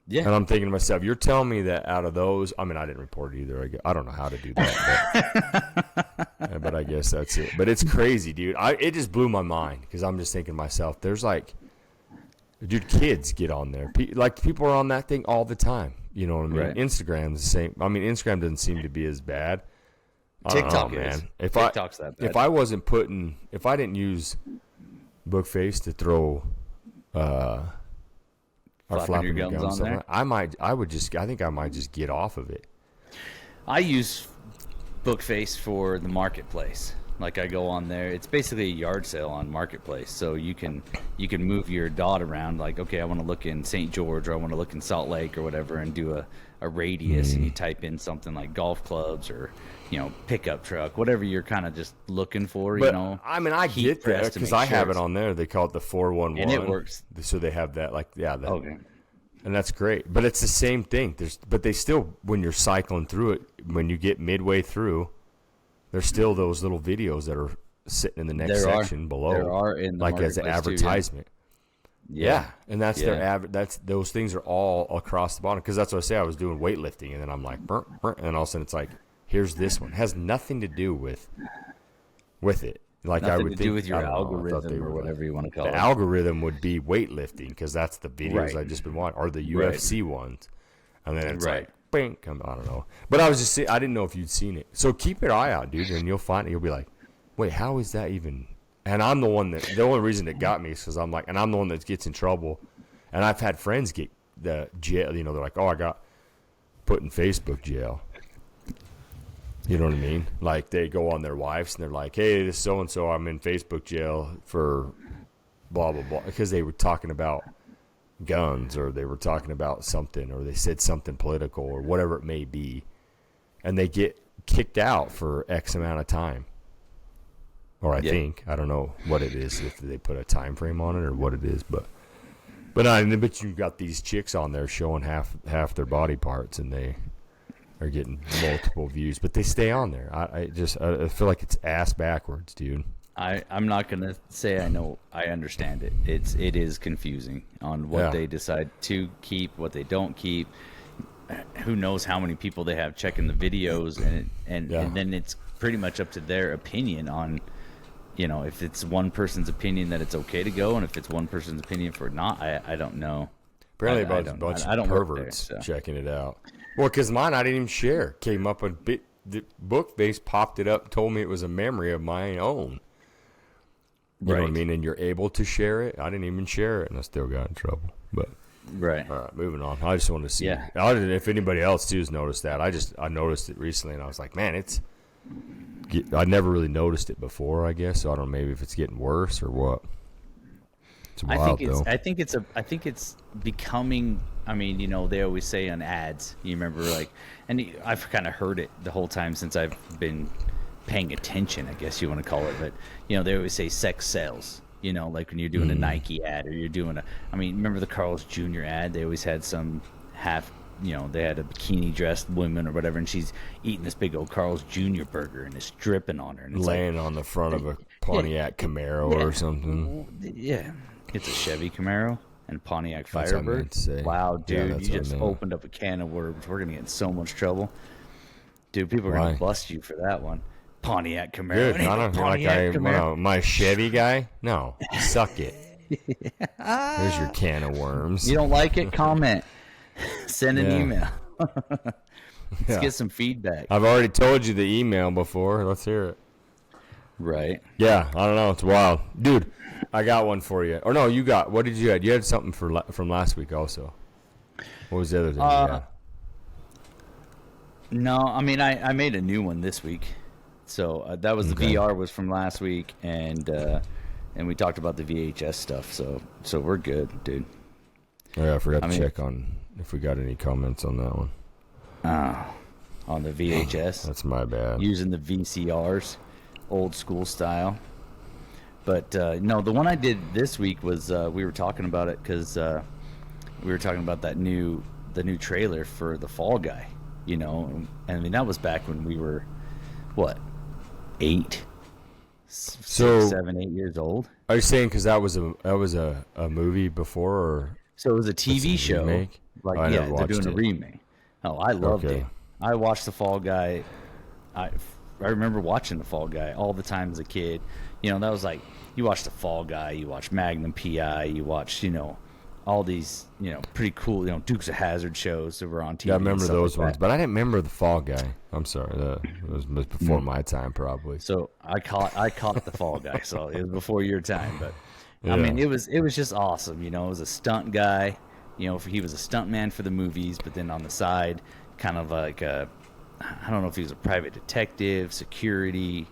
Yeah. And I'm thinking to myself, you're telling me that out of those, I mean, I didn't report it either. I don't know how to do that, but I guess that's it. But it's crazy, dude. It just blew my mind, because I'm just thinking to myself, there's like, dude, kids get on there. Like, people are on that thing all the time. You know what I mean? Right. Instagram's the same. I mean, Instagram doesn't seem to be as bad. TikTok man. is. If TikTok's that bad. If I didn't use Bookface to throw our flapping your gums on there, I think I might just get off of it. I use Bookface for the marketplace. Like I go on there, it's basically a yard sale on Marketplace. So you can move your dot around. Like, okay, I want to look in St. George, or I want to look in Salt Lake, or whatever, and do a radius. And you type in something like golf clubs or pickup truck, whatever you're kind of just looking for. But, I mean, I get that because I have it on there. They call it the 411, and it works. So they have that, okay. And that's great. But it's the same thing. But they still, when you're cycling through it, when you get midway through, there's still those little videos that are sitting in the next section below. There are in the like as an advertisement. Too, yeah. And that's their those things are all across the bottom, because that's what I say. I was doing weightlifting, and then I'm like, burr, burr, and all of a sudden it's like, here's this one. It has nothing to do with it. Like nothing I would to think, do with your algorithm or whatever you want to call it. The algorithm would be weightlifting, because that's the videos I've just been watching, or the UFC ones, and then it's like, bing, I don't know. But I was just saying, I didn't know if you'd seen it. So keep your eye out, dude, and you'll find it. You'll be like, wait, how is that even? And I'm the only reason it got me is because I'm like, and I'm the one that gets in trouble. And I've had friends get the jail, they're like, oh, I got put in Facebook jail. You know what I mean? Like they go on their wives and they're like, hey, this so-and-so, I'm in Facebook jail for blah, blah, blah. Because they were talking about guns, or they were talking about something, or they said something political, or whatever it may be. And they get kicked out for X amount of time. Or I think. I don't know what it is, if they put a time frame on it or what it is. But you got these chicks on there showing half their body parts, and they are getting multiple views, but they stay on there. I feel like it's ass backwards, dude. I'm not gonna say I understand it. It is confusing on what they decide to keep, what they don't keep. Who knows how many people they have checking the videos, and then it's pretty much up to their opinion on, if it's one person's opinion that it's okay to go, and if it's one person's opinion for not, I don't know. Apparently, about a bunch of perverts checking it out. Well, because mine I didn't even share. Came up the Bookface popped it up, told me it was a memory of my own. You know what I mean? And you're able to share it. I didn't even share it, and I still got in trouble. But all right, moving on. I just wanted to see. Yeah. I didn't. If anybody else too has noticed that, I noticed it recently, and I was like, man, I never really noticed it before. I guess so. I don't know. Maybe if it's getting worse or what. It's wild, though. I think it's becoming. I mean, they always say on ads. You remember, and I've kind of heard it the whole time since I've been paying attention, I guess you want to call it. But they always say sex sells. Like when you're doing a Nike ad, or you're doing remember the Carl's Jr. ad? They always had some they had a bikini dressed woman or whatever, and she's eating this big old Carl's Jr. burger, and it's dripping on her, and it's laying on the front of a Pontiac Camaro or something. Yeah, it's a Chevy Camaro and Pontiac Firebird. Wow, dude, you just opened up a can of worms. We're gonna get in so much trouble, dude. People are gonna bust you for that one. Pontiac Camaro. Dude, I don't feel like my Chevy guy. No, suck it. There's your can of worms. You don't like it? Comment. Send an email. Let's get some feedback. I've already told you the email before. Let's hear it. Right. Yeah, I don't know. It's wild. Dude, I got one for you. Or no, you got. What did you have? You had something from last week also. What was the other thing you had? No, I made a new one this week. So that was the VR was from last week, and we talked about the VHS stuff. So we're good, dude. Oh, yeah, I forgot to check on if we got any comments on that one. On the VHS. That's my bad. Using the VCRs, old school style. But no, the one I did this week was we were talking about it because we were talking about the new trailer for the Fall Guy. And that was back when we were what, 8, 7, 8 years old. Are you saying because that was a movie before, or so it was a TV show? Remake? They're doing a remake. Oh, I loved it. I watched the Fall Guy. I remember watching the Fall Guy all the time as a kid. That was like you watch the Fall Guy, you watch Magnum PI, you watch all these, pretty cool, Dukes of Hazzard shows that were on TV. Yeah, I remember those ones, but I didn't remember the Fall Guy. I'm sorry, it was before my time, probably. So I caught the Fall Guy, so it was before your time. But I mean, it was just awesome. It was a stunt guy. He was a stunt man for the movies, but then on the side, kind of like I don't know if he was a private detective, security.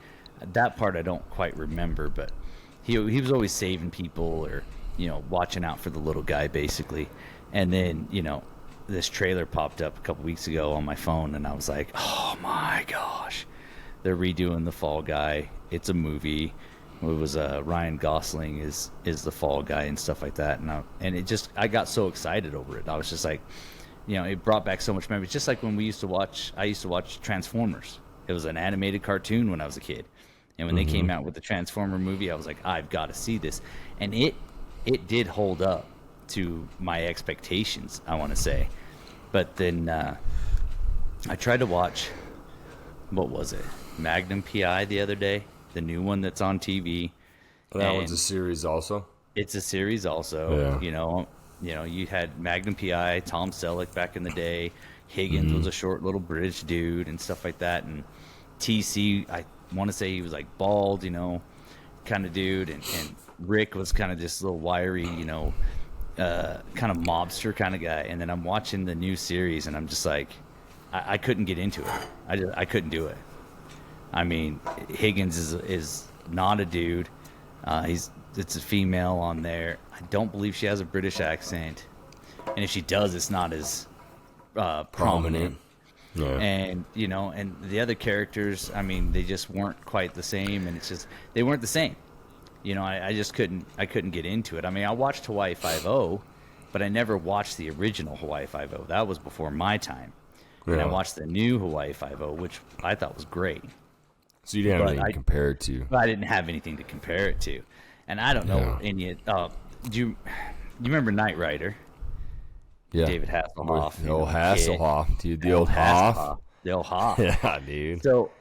That part I don't quite remember, but he was always saving people or watching out for the little guy, basically. And then, this trailer popped up a couple weeks ago on my phone, and I was like, oh my gosh, they're redoing the Fall Guy. It's a movie. It was Ryan Gosling is the Fall Guy and stuff like that. And I got so excited over it. I was just like, it brought back so much memories. Just like when I used to watch Transformers. It was an animated cartoon when I was a kid. And when they came out with the Transformer movie, I was like, I've got to see this. And it did hold up to my expectations, I want to say. But then I tried to watch, what was it, Magnum P.I. the other day, the new one that's on TV. That one's a series also? It's a series also. Yeah. You had Magnum P.I., Tom Selleck back in the day. Higgins was a short little British dude and stuff like that. And T.C., I want to say he was like bald, kind of dude. And Rick was kind of this little wiry, kind of mobster kind of guy. And then I'm watching the new series, and I'm just like, I couldn't get into it. I couldn't do it. I mean, Higgins is not a dude. It's a female on there. I don't believe she has a British accent, and if she does, it's not as prominent. Yeah. And and the other characters, I mean, they just weren't quite the same, and they weren't the same. I just couldn't get into it. I mean, I watched Hawaii Five-0, but I never watched the original Hawaii Five-0. That was before my time. Yeah. And I watched the new Hawaii Five-0, which I thought was great. So you didn't have anything to compare it to. I didn't have anything to compare it to. And I don't know any. Do you remember Knight Rider? Yeah. David Hasselhoff. The old Hasselhoff, dude. The old Hoff. The old Hoff. Yeah, dude. So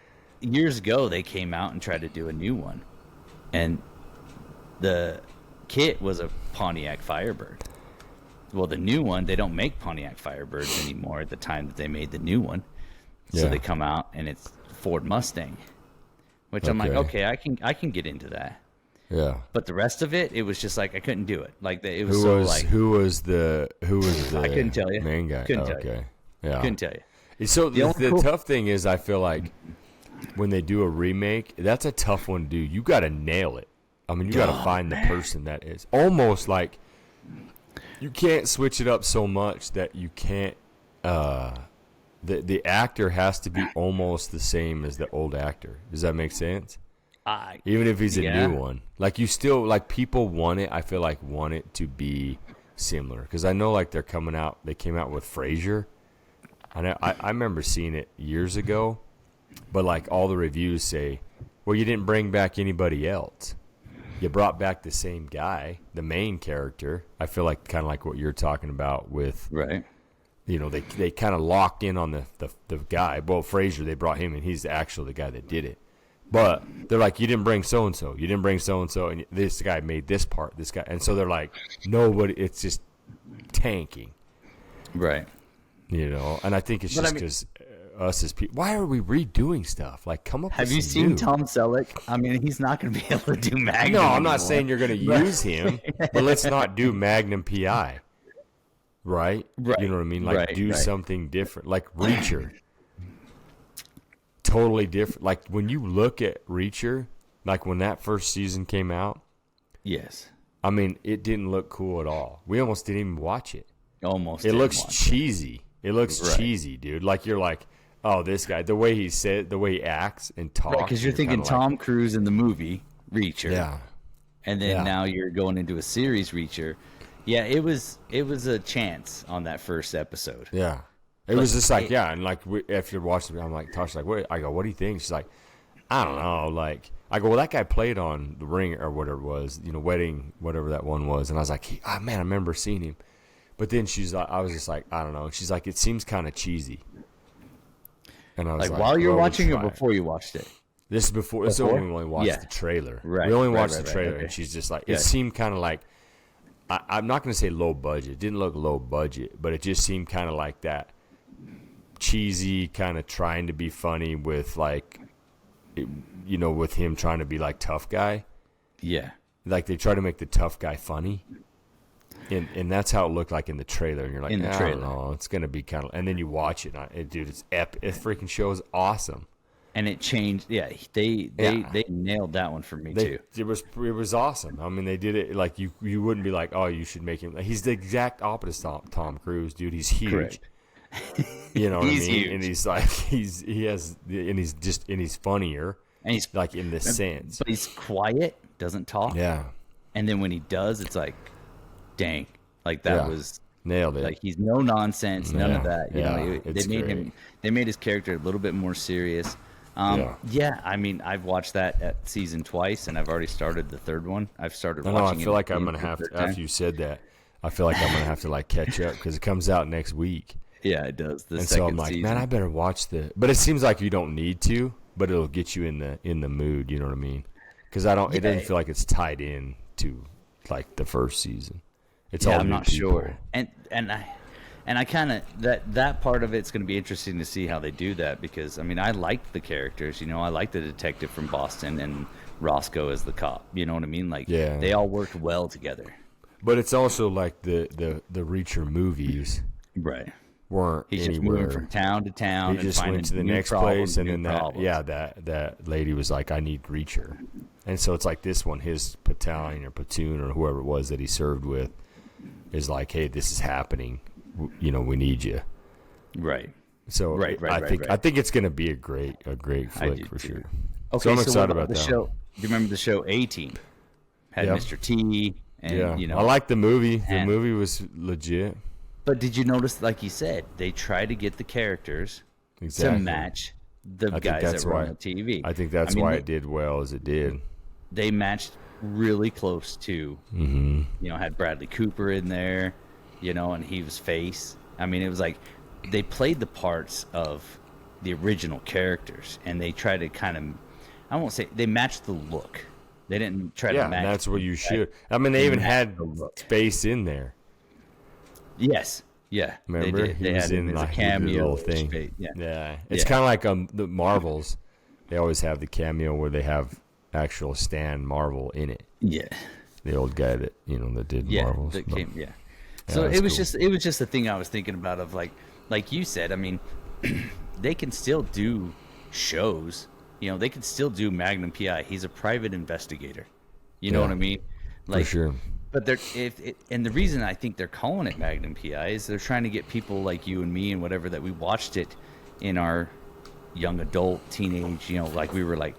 years ago, they came out and tried to do a new one, and the kit was a Pontiac Firebird. Well, the new one, they don't make Pontiac Firebirds anymore at the time that they made the new one. So they come out and it's Ford Mustang, which I'm like, okay, I can get into that. Yeah. But the rest of it, it was just like I couldn't do it. Like it was who was the I couldn't tell you. Main guy. Couldn't tell you. Yeah. Couldn't tell you. So the tough thing is, I feel like when they do a remake, that's a tough one to do. You got to nail it. I mean, you got to find the person that is almost like you can't switch it up so much that you can't. The actor has to be almost the same as the old actor. Does that make sense? Even if he's a new one, like you still like people want it. I feel like want it to be similar because I know like they came out with Frasier. I remember seeing it years ago, but like all the reviews say, well, you didn't bring back anybody else. You brought back the same guy, the main character. I feel like kind of like what you're talking about with right. They kind of locked in on the guy. Well, Frasier, they brought him in. He's actually the guy that did it. But they're like, you didn't bring so-and-so. You didn't bring so-and-so. And this guy made this part, this guy. And so they're like, nobody, it's just tanking. Right. And I think it's just because us as people, why are we redoing stuff? Like, come up with Have you seen Tom Selleck? I mean, he's not going to be able to do Magnum. No, I'm not saying you're going to use him, but let's not do Magnum P.I. Right? You know what I mean? Like, do something different. Like Reacher. Totally different. Like when you look at Reacher, like when that first season came out. Yes. I mean, it didn't look cool at all. We almost didn't even watch it. It looks cheesy. It looks cheesy, dude. Like you're like, oh, this guy, the way he acts and talks. Right, because you're thinking Tom Cruise in the movie Reacher. Yeah. And then now you're going into a series Reacher. Yeah, it was a chance on that first episode. Yeah. It was just like, and like if you're watching, I'm like, Tasha's like, what? I go, what do you think? She's like, I don't know. Like, I go, well, that guy played on The Ring or whatever it was, Wedding, whatever that one was. And I was like, man, I remember seeing him. But then she's like, I was just like, I don't know. She's like, it seems kind of cheesy. And I was like, while you're watching it, before you watched it? This is before. This is when we only watched the trailer. Right. We only watched the trailer, and she's just like, it seemed kind of like, I'm not going to say low budget. It didn't look low budget, but it just seemed kind of like that cheesy kind of trying to be funny with like, with him trying to be like tough guy. Yeah. Like they try to make the tough guy funny. And that's how it looked like in the trailer. And you're like, I don't know, it's going to be kind of, and then you watch it, and dude, it's epic. This freaking show is awesome. And it changed. Yeah, they nailed that one for me too. It was awesome. I mean, they did it like you wouldn't be like, oh, you should make him. He's the exact opposite of Tom Cruise, dude. He's huge. Correct. You know what I mean? Huge. And he's like he's funnier. And he's like in this sense. But he's quiet, doesn't talk. Yeah. And then when he does, it's like, dang, like that was nailed it. Like he's no nonsense, none of that. You know, they made his character a little bit more serious. Yeah, I mean, I've watched that season twice, and I've already started the third one. I've started watching it. I feel like I'm going to have to, after you said that, I feel like I'm going to have to like catch up because it comes out next week. Yeah, it does. So I'm like, man, I better watch but it seems like you don't need to, but it'll get you in the mood, you know what I mean? Because it doesn't feel like it's tied in to like the first season. It's all I'm new not people. sure. And I kind of that part of it's going to be interesting to see how they do that because I mean I liked the characters, I liked the detective from Boston and Roscoe as the cop. You know what I mean? Like they all worked well together. But it's also like the Reacher movies, right? Weren't he's anywhere. Just moving from town to town. He just went to the next place, and then that lady was like, "I need Reacher," and so it's like this one, his battalion or platoon or whoever it was that he served with, is like, "Hey, this is happening. We need you." Right. So I think it's going to be a great flick for sure. Okay, so I'm excited about that. Show, do you remember the show A-Team? Had Mr. T. And, I like the movie. The movie was legit. But did you notice, like you said, they try to get the characters to match the guys that were on the TV. I think that's why it did well as it did. They matched really close to, had Bradley Cooper in there, and he was Face. I mean, it was like they played the parts of the original characters, and they tried to kind of, I won't say, they matched the look. They didn't try to match. Yeah, that's what you should. I mean, they even had Space in there. Yes. Yeah. Remember? They had him as a cameo thing. Yeah. It's kind of like the Marvels. They always have the cameo where they have actual Stan Marvel in it. Yeah. The old guy that that did Marvels. So it was just the thing I was thinking about of like you said. I mean, they can still do shows. They can still do Magnum PI. He's a private investigator. You know what I mean? Like, for sure. But and the reason I think they're calling it Magnum PI is they're trying to get people like you and me and whatever that we watched it in our young adult, teenage, like we were like,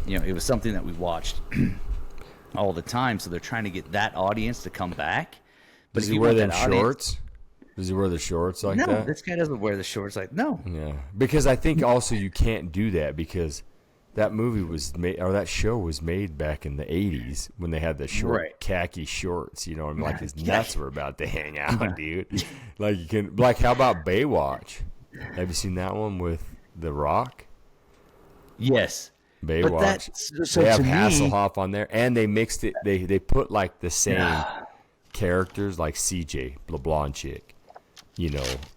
it was something that we watched all the time. So they're trying to get that audience to come back. But does he wear them shorts? Does he wear the shorts like that? No, this guy doesn't wear the shorts no. Yeah, because I think also you can't do that because that movie was made, or that show was made back in the 80s when they had the short khaki shorts, like his nuts were about to hang out, dude. Like how about Baywatch? Have you seen that one with The Rock? Yes. Baywatch. They have Hasselhoff on there, and they mixed it. They put like the same characters, like CJ, the blonde chick.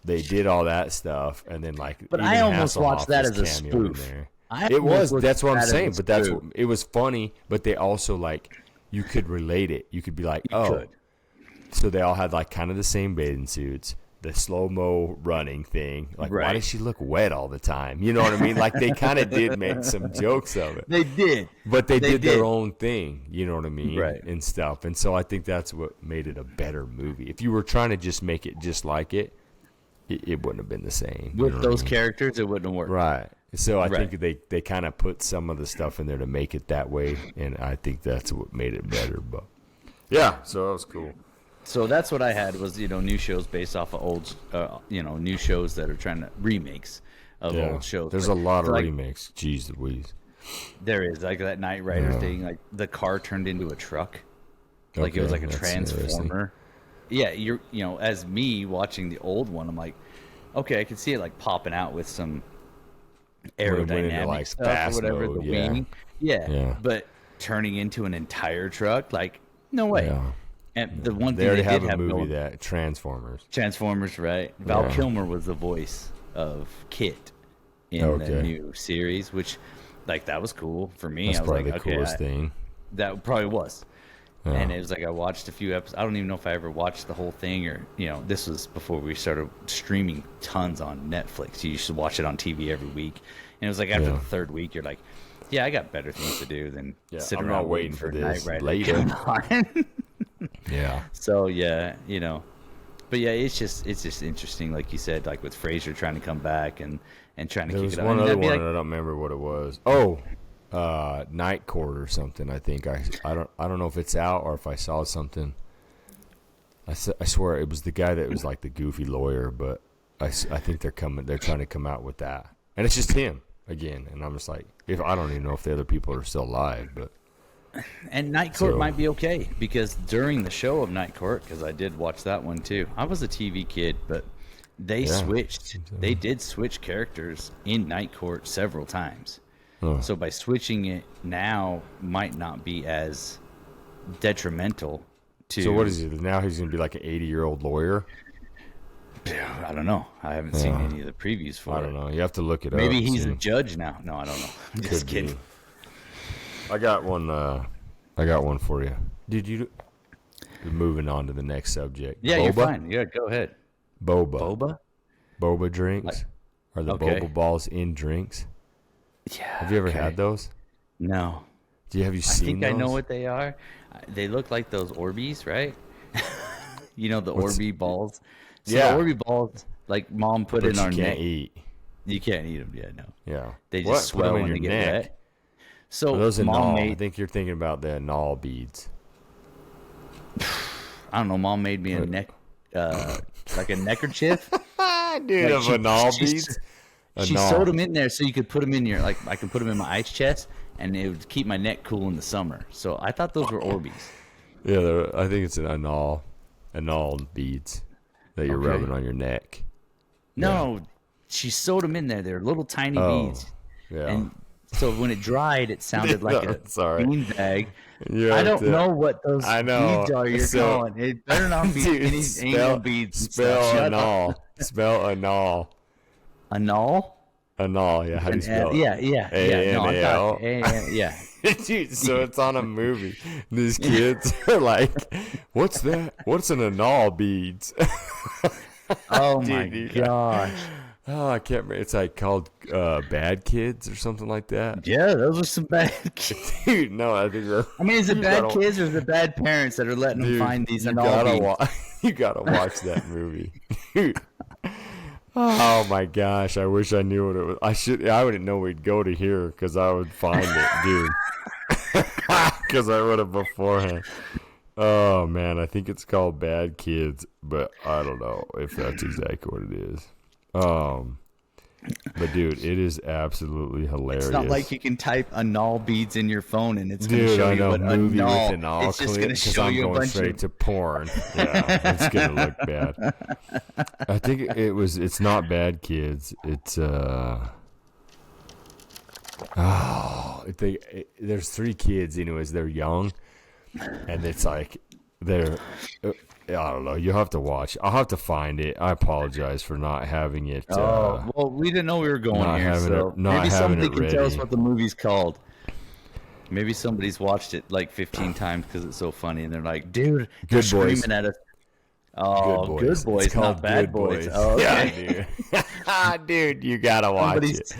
They did all that stuff, and then like. But I almost watched that as a spoof. That's what I'm saying. But it was funny. But they also you could relate it. You could be like, so they all had like kind of the same bathing suits, the slow mo running thing. Like, why does she look wet all the time? You know what I mean? Like they kind of did make some jokes of it. They did, but they did their own thing. You know what I mean? Right. And stuff. And so I think that's what made it a better movie. If you were trying to just make it just like it, it wouldn't have been the same. With those characters, it wouldn't have worked. Right. So I think they kind of put some of the stuff in there to make it that way, and I think that's what made it better. But yeah, so that was cool. So that's what I had was new shows based off of old new shows that are trying to remakes of old shows. There's a lot of remakes. Jeez Louise. There is like that Knight Rider thing, like the car turned into a truck, like it was like a transformer. Yeah, as me watching the old one, I'm like, okay, I can see it like popping out with some aerodynamic stuff or whatever, the wing. Yeah, but turning into an entire truck, like, no way. And the one they thing already they have did a have movie going, that Transformers, right? Val Yeah. Kilmer was the voice of Kit in the new series, which, like, that was cool for me. That's I was probably like, the coolest thing. That probably was. Yeah. And it was like I watched a few episodes. I don't even know if I ever watched the whole thing, or this was before we started streaming tons on Netflix. You used to watch it on TV every week, and it was like after the third week, you're like, "Yeah, I got better things to do than sit I'm around not waiting for this later." Yeah. So but yeah, it's just interesting, like you said, like with Fraser trying to come back and trying to kick it up. There was one other one, and I don't remember what it was. Night Court or something. I think I don't know if it's out or if I saw something. I swear it was the guy that was like the goofy lawyer, but I think they're trying to come out with that, and it's just him again. And I'm just like, I don't even know if the other people are still alive, but. And Night Court might be okay, because during the show of Night Court, because I did watch that one too. I was a TV kid, but they switched. They did switch characters in Night Court several times. Oh. So by switching it now might not be as detrimental to. So what is it now? He's going to be like an 80-year-old lawyer. I don't know. I haven't seen any of the previews for it. I don't know. You have to look it up. Maybe he's a judge now. No, I don't know. I'm just kidding. I got one for you. Moving on to the next subject. Yeah, Boba? You're fine. Yeah, go ahead. Boba drinks. Are the boba balls in drinks? Yeah. Have you ever had those? No. Have you seen those? I know what they are. They look like those Orbeez, right? The Orbeez balls. So the Orbeez balls, like Mom put in our neck. You can't eat. You can't eat them. Yeah, no. Yeah. They just swell when they get wet. So those Mom made. I think you're thinking about the anal beads. I don't know. Mom made me a neck, like a neckerchief. Dude, of anal beads. She sewed them in there so you could put them in your, like, I can put them in my ice chest, and it would keep my neck cool in the summer. So I thought those were Orbeez. Yeah, I think it's an anal beads that you're rubbing on your neck. No, she sewed them in there. They're little tiny beads. Yeah. And so when it dried, it sounded like a bean bag. I don't know what those beads are you're calling. It better not be any anal beads. Spell anal. Spell anal. Anal? Anal, yeah. How do you spell it? Yeah. A-N-A-L? Yeah. Dude, so it's on a movie. These kids are like, what's that? What's an anal beads? Oh, my gosh. Oh, I can't remember. It's like called Bad Kids or something like that. Yeah, those are some bad kids. Dude, no, I think so. I mean, is it bad kids or is it bad parents that are letting them find these anal beads? You gotta watch that movie. Dude. Oh my gosh! I wish I knew what it was. I wouldn't know we'd go to here because I would find it, dude. Because I would have beforehand. Oh man, I think it's called Bad Kids, but I don't know if that's exactly what it is. But dude, it is absolutely hilarious. It's not like you can type anal beads in your phone and it's going to show you what movie anal. With anal it's just going to show I'm you going a bunch straight of to porn. Yeah, it's going to look bad. I think it's not Bad Kids. It's there's 3 kids. Anyways, they're young, and it's like they're. I don't know. You'll have to watch. I'll have to find it. I apologize for not having it. Well, we didn't know we were going here, so maybe somebody can tell us what the movie's called. Maybe somebody's watched it like 15 times because it's so funny, and they're like, "Dude, they're screaming at us." Oh, Good Boys, it's not Bad Boys. Oh, okay. Yeah, dude, you gotta watch it.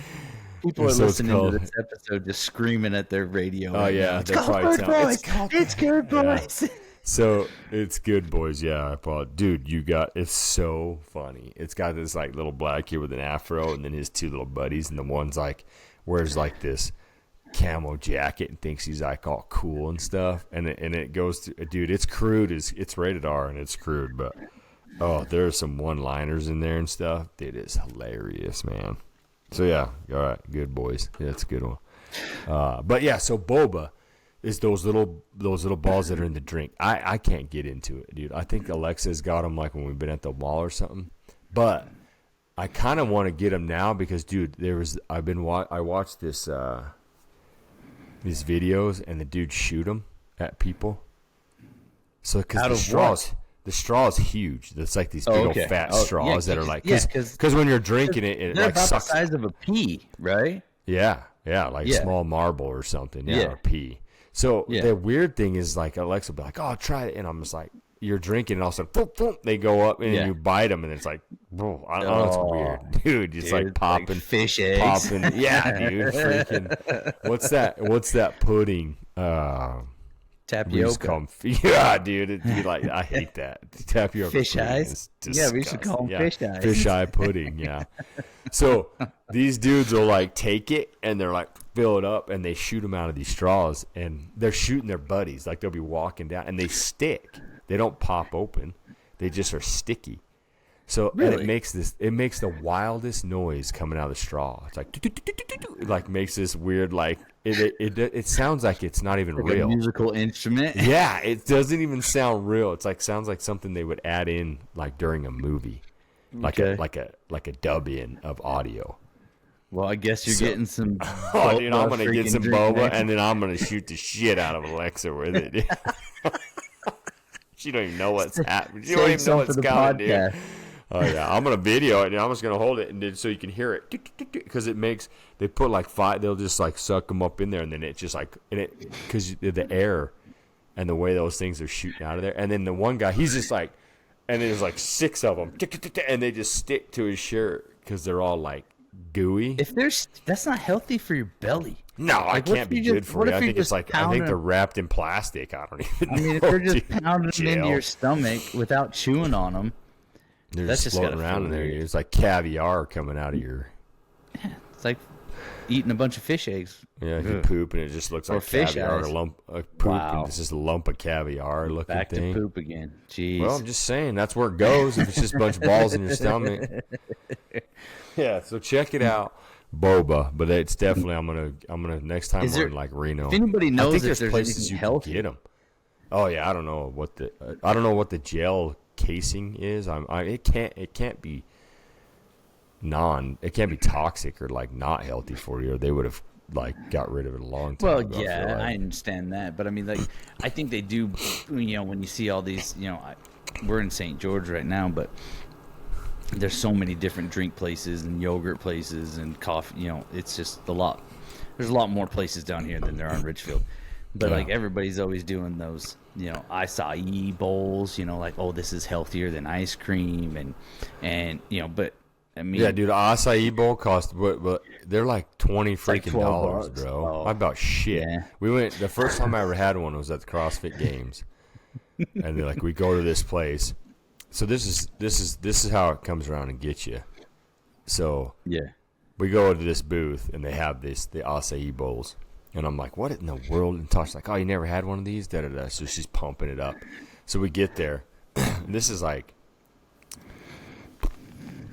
People are listening to this episode just screaming at their radio. Oh yeah, it's called Good Boys. It's Good Boys. So it's Good Boys, yeah. Dude, it's so funny. It's got this like little black kid with an afro, and then his 2 little buddies, and the one's like wears like this camo jacket and thinks he's like all cool and stuff. And it goes to, dude, it's crude. It's rated R and it's crude, but there are some one-liners in there and stuff. It is hilarious, man. So yeah, all right, Good Boys. Yeah, it's a good one. But yeah, so boba is those little balls that are in the drink. I can't get into it, dude. I think Alexa's got them like when we've been at the mall or something. But I kind of want to get them now because, dude, I watched this these videos and the dude shoot them at people. So because the straw is huge. It's like these big old fat straws that are like because when you're drinking it they're like about sucks. the size of a pea, right? Yeah, like a small marble or something. Yeah, or a pea. So the weird thing is like Alexa will be like, "Oh, try it," and I'm just like, "You're drinking," and all of a sudden, boom, boom, they go up and you bite them, and it's like, bro, I don't know, it's weird, dude. It's like popping like fish eggs. Yeah, dude, freaking. What's that pudding? Tapioca. Yeah, dude. It'd be like, I hate that. Tapioca fish eyes. Yeah, we should call them fish eyes. Fish eye pudding. Yeah. So these dudes will like take it and they're like fill it up and they shoot them out of these straws and they're shooting their buddies. Like they'll be walking down and they stick. They don't pop open. They just are sticky. So and it makes the wildest noise coming out of the straw. It's like it like makes this weird like it sounds like it's not even like real. A musical instrument. Yeah, it doesn't even sound real. It's like sounds like something they would add in like during a movie. Like a dub in of audio. Well, I guess you're getting some. Oh, dude, I'm gonna get some boba and then I'm gonna shoot the shit out of Alexa with it. She don't even know what's happening. She don't even know what's coming, dude. Oh yeah, I'm gonna video it and I'm just gonna hold it and then so you can hear it because they put like they'll just like suck them up in there and then it just like because the air and the way those things are shooting out of there and then the one guy he's just like and there's like 6 of them and they just stick to his shirt because they're all like gooey. That's not healthy for your belly. No, I can't be good for you. I think it's like I think they're wrapped in plastic. I don't even know. I mean, if they're just pounding them into your stomach without chewing on them. They're just floating around in there. It's like caviar coming out of your. Yeah, it's like eating a bunch of fish eggs. Yeah, you poop and it just looks like caviar. Or a lump of poop and it's just a lump of caviar looking Back thing. Back to poop again. Jeez. Well, I'm just saying that's where it goes if it's just a bunch of balls in your stomach. Yeah, so check it out, boba. But it's definitely I'm gonna next time we're in like Reno. If anybody knows if there's places anything you healthy, can get them. Oh yeah, I don't know what the gel casing is. It can't be toxic or like not healthy for you, or they would have like got rid of it a long time ago. Well, yeah, I understand that, but I mean, like, I think they do. You know, when you see all these, you know, we're in St. George right now, but there's so many different drink places and yogurt places and coffee. You know, it's just a lot. There's a lot more places down here than there are in Richfield. But like everybody's always doing those, you know, acai bowls. You know, like, oh, this is healthier than ice cream, and you know, but I mean, yeah, dude, acai bowl cost, but they're like $20 freaking dollars, bro. Oh. About shit. Yeah. We went the first time I ever had one was at the CrossFit Games, and they're like, we go to this place. So this is how it comes around and gets you. So yeah, we go to this booth and they have the acai bowls. And I'm like, what in the world? And Tosh's like, oh, you never had one of these? Da da da. So she's pumping it up. So we get there. And this is like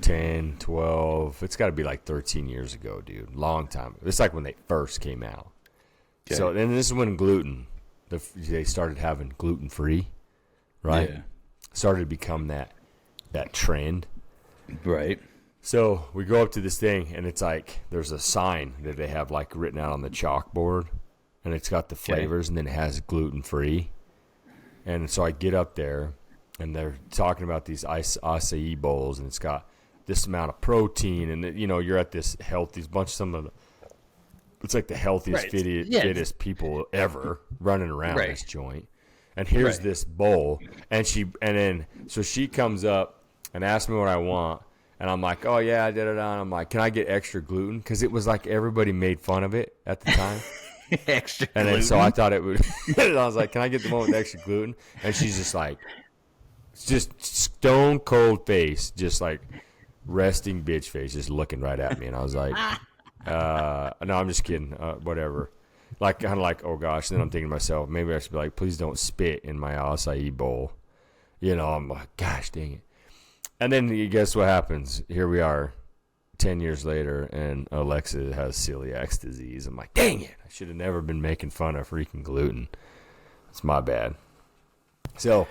10, 12. It's got to be like 13 years ago, dude. Long time. It's like when they first came out. Okay. So then this is when they started having gluten-free, right? Yeah. Started to become that trend. Right. So we go up to this thing, and it's like there's a sign that they have like written out on the chalkboard, and it's got the flavors, and then it has gluten-free. And so I get up there, and they're talking about these acai bowls, and it's got this amount of protein, and you know you're at this healthy bunch. It's like the healthiest, fittest people ever running around this joint. And here's this bowl, and so she comes up and asks me what I want. And I'm like, oh, yeah, da-da-da. And I'm like, can I get extra gluten? Because it was like everybody made fun of it at the time. Extra gluten? And then so I thought it would. I was like, can I get the one with extra gluten? And she's just like, just stone cold face, just like resting bitch face, just looking right at me. And I was like, no, I'm just kidding. Whatever. Like, kind of like, oh, gosh. And then I'm thinking to myself, maybe I should be like, please don't spit in my acai bowl. You know, I'm like, gosh, dang it. And then you guess what happens? Here we are 10 years later, and Alexa has celiac disease. I'm like, dang it. I should have never been making fun of freaking gluten. It's my bad. So,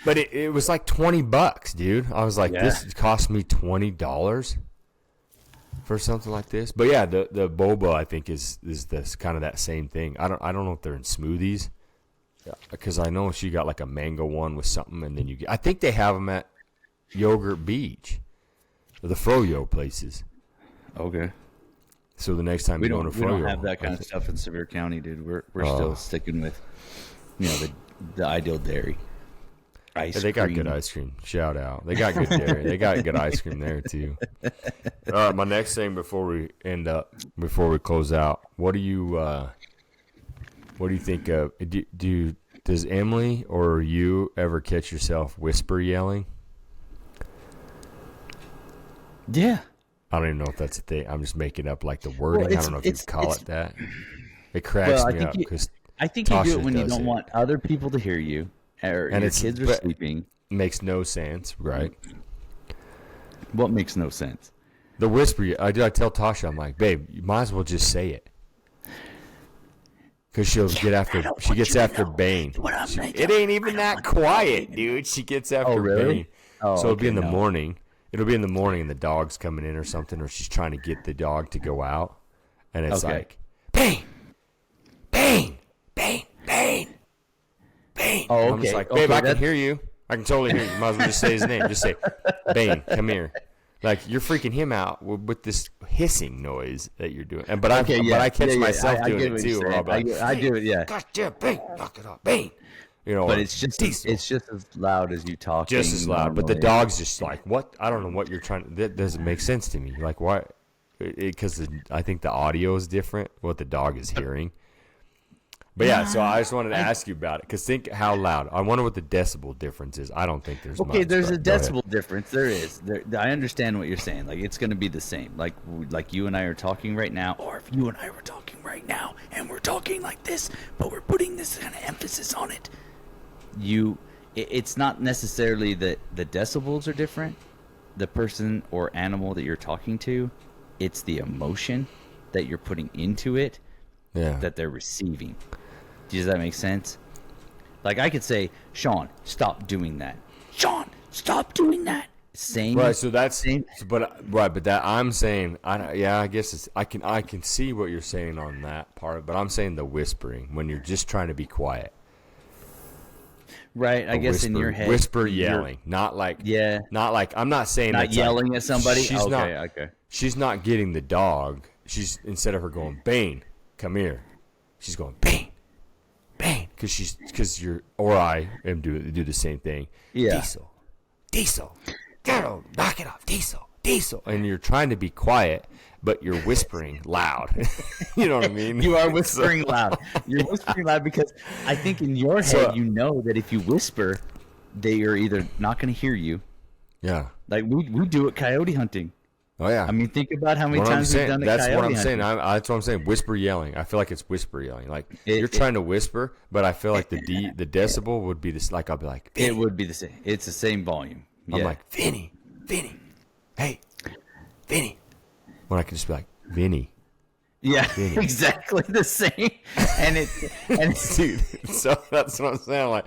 but it was like $20, dude. I was like, this cost me $20 for something like this. But yeah, the boba I think is this kind of that same thing. I don't know if they're in smoothies. because I know she got like a mango one with something, and then I think they have them at Yogurt Beach, or the Froyo places. Okay. So the next time we go to Froyo, we don't have that kind of stuff in Sevier County, dude. We're still sticking with, the Ideal Dairy. They got good ice cream. Shout out. They got good dairy. They got good ice cream there too. All right, my next thing before we close out, what do you think of? Does Emily or you ever catch yourself whisper yelling? Yeah. I don't even know if that's a thing. I'm just making up like the wording. I don't know if you call it that. It cracks me up because I think you do it when you don't want other people to hear you. Or your kids are sleeping. Makes no sense, right? What makes no sense? The whisper. I tell Tasha, I'm like, babe, you might as well just say it, because she'll get after. She gets after Bane. It ain't even that quiet, dude. She gets after Bane. So it'll be in the morning. It'll be in the morning, and the dog's coming in or something, or she's trying to get the dog to go out, and it's like, Bane, Bane, Bane, Bane. Bane. Oh, okay. I'm just like, babe, I can hear you. I can totally hear you. Might as well just say his name. Just say, Bane, come here. Like, you're freaking him out with this hissing noise that you're doing. But I catch myself doing it too. I do it, yeah. Gosh, damn, Bane, knock it off, Bane. But it's just as loud as you talk. Just as loud. But the dog's just like, what? I don't know what you're trying to. That doesn't make sense to me. Like, why? Because I think the audio is different, what the dog is hearing. But yeah, so I just wanted to ask you about it, because think how loud. I wonder what the decibel difference is. I don't think there's much. Okay, there's a decibel difference. There is. I understand what you're saying. Like, it's going to be the same. Like you and I are talking right now, or if you and I were talking right now, and we're talking like this, but we're putting this kind of emphasis on it. It's not necessarily that the decibels are different, the person or animal that you're talking to. It's the emotion that you're putting into it that they're receiving. Does that make sense? Like, I could say, Sean, stop doing that. Sean, stop doing that. Same. Right. So that's same. But that I'm saying, I guess I can see what you're saying on that part. But I'm saying the whispering when you're just trying to be quiet. Right. I guess in your head, whisper yelling, not like I'm not saying not yelling at somebody. She's She's not getting the dog. She's, instead of her going, Bane, come here, she's going, Bane. Bang, because you're, or I am do the same thing. Yeah. Diesel, knock it off, Diesel, and you're trying to be quiet, but you're whispering loud. You know what I mean? You are whispering loud. You're whispering loud because I think in your head you know that if you whisper, they are either not going to hear you. Yeah. Like we do it coyote hunting. Oh yeah. I mean, think about how many times we've done it. That's what I'm saying. That's what I'm saying. Whisper yelling. I feel like it's whisper yelling. Like you're trying to whisper, but I feel like the decibel would be this. Like I'll be like, it would be the same. It's the same volume. Yeah. I'm like, Vinny, hey, Vinny. When I can just be like, Vinny. Yeah, Vinny. Exactly the same. And dude, so that's what I'm saying. I'm like,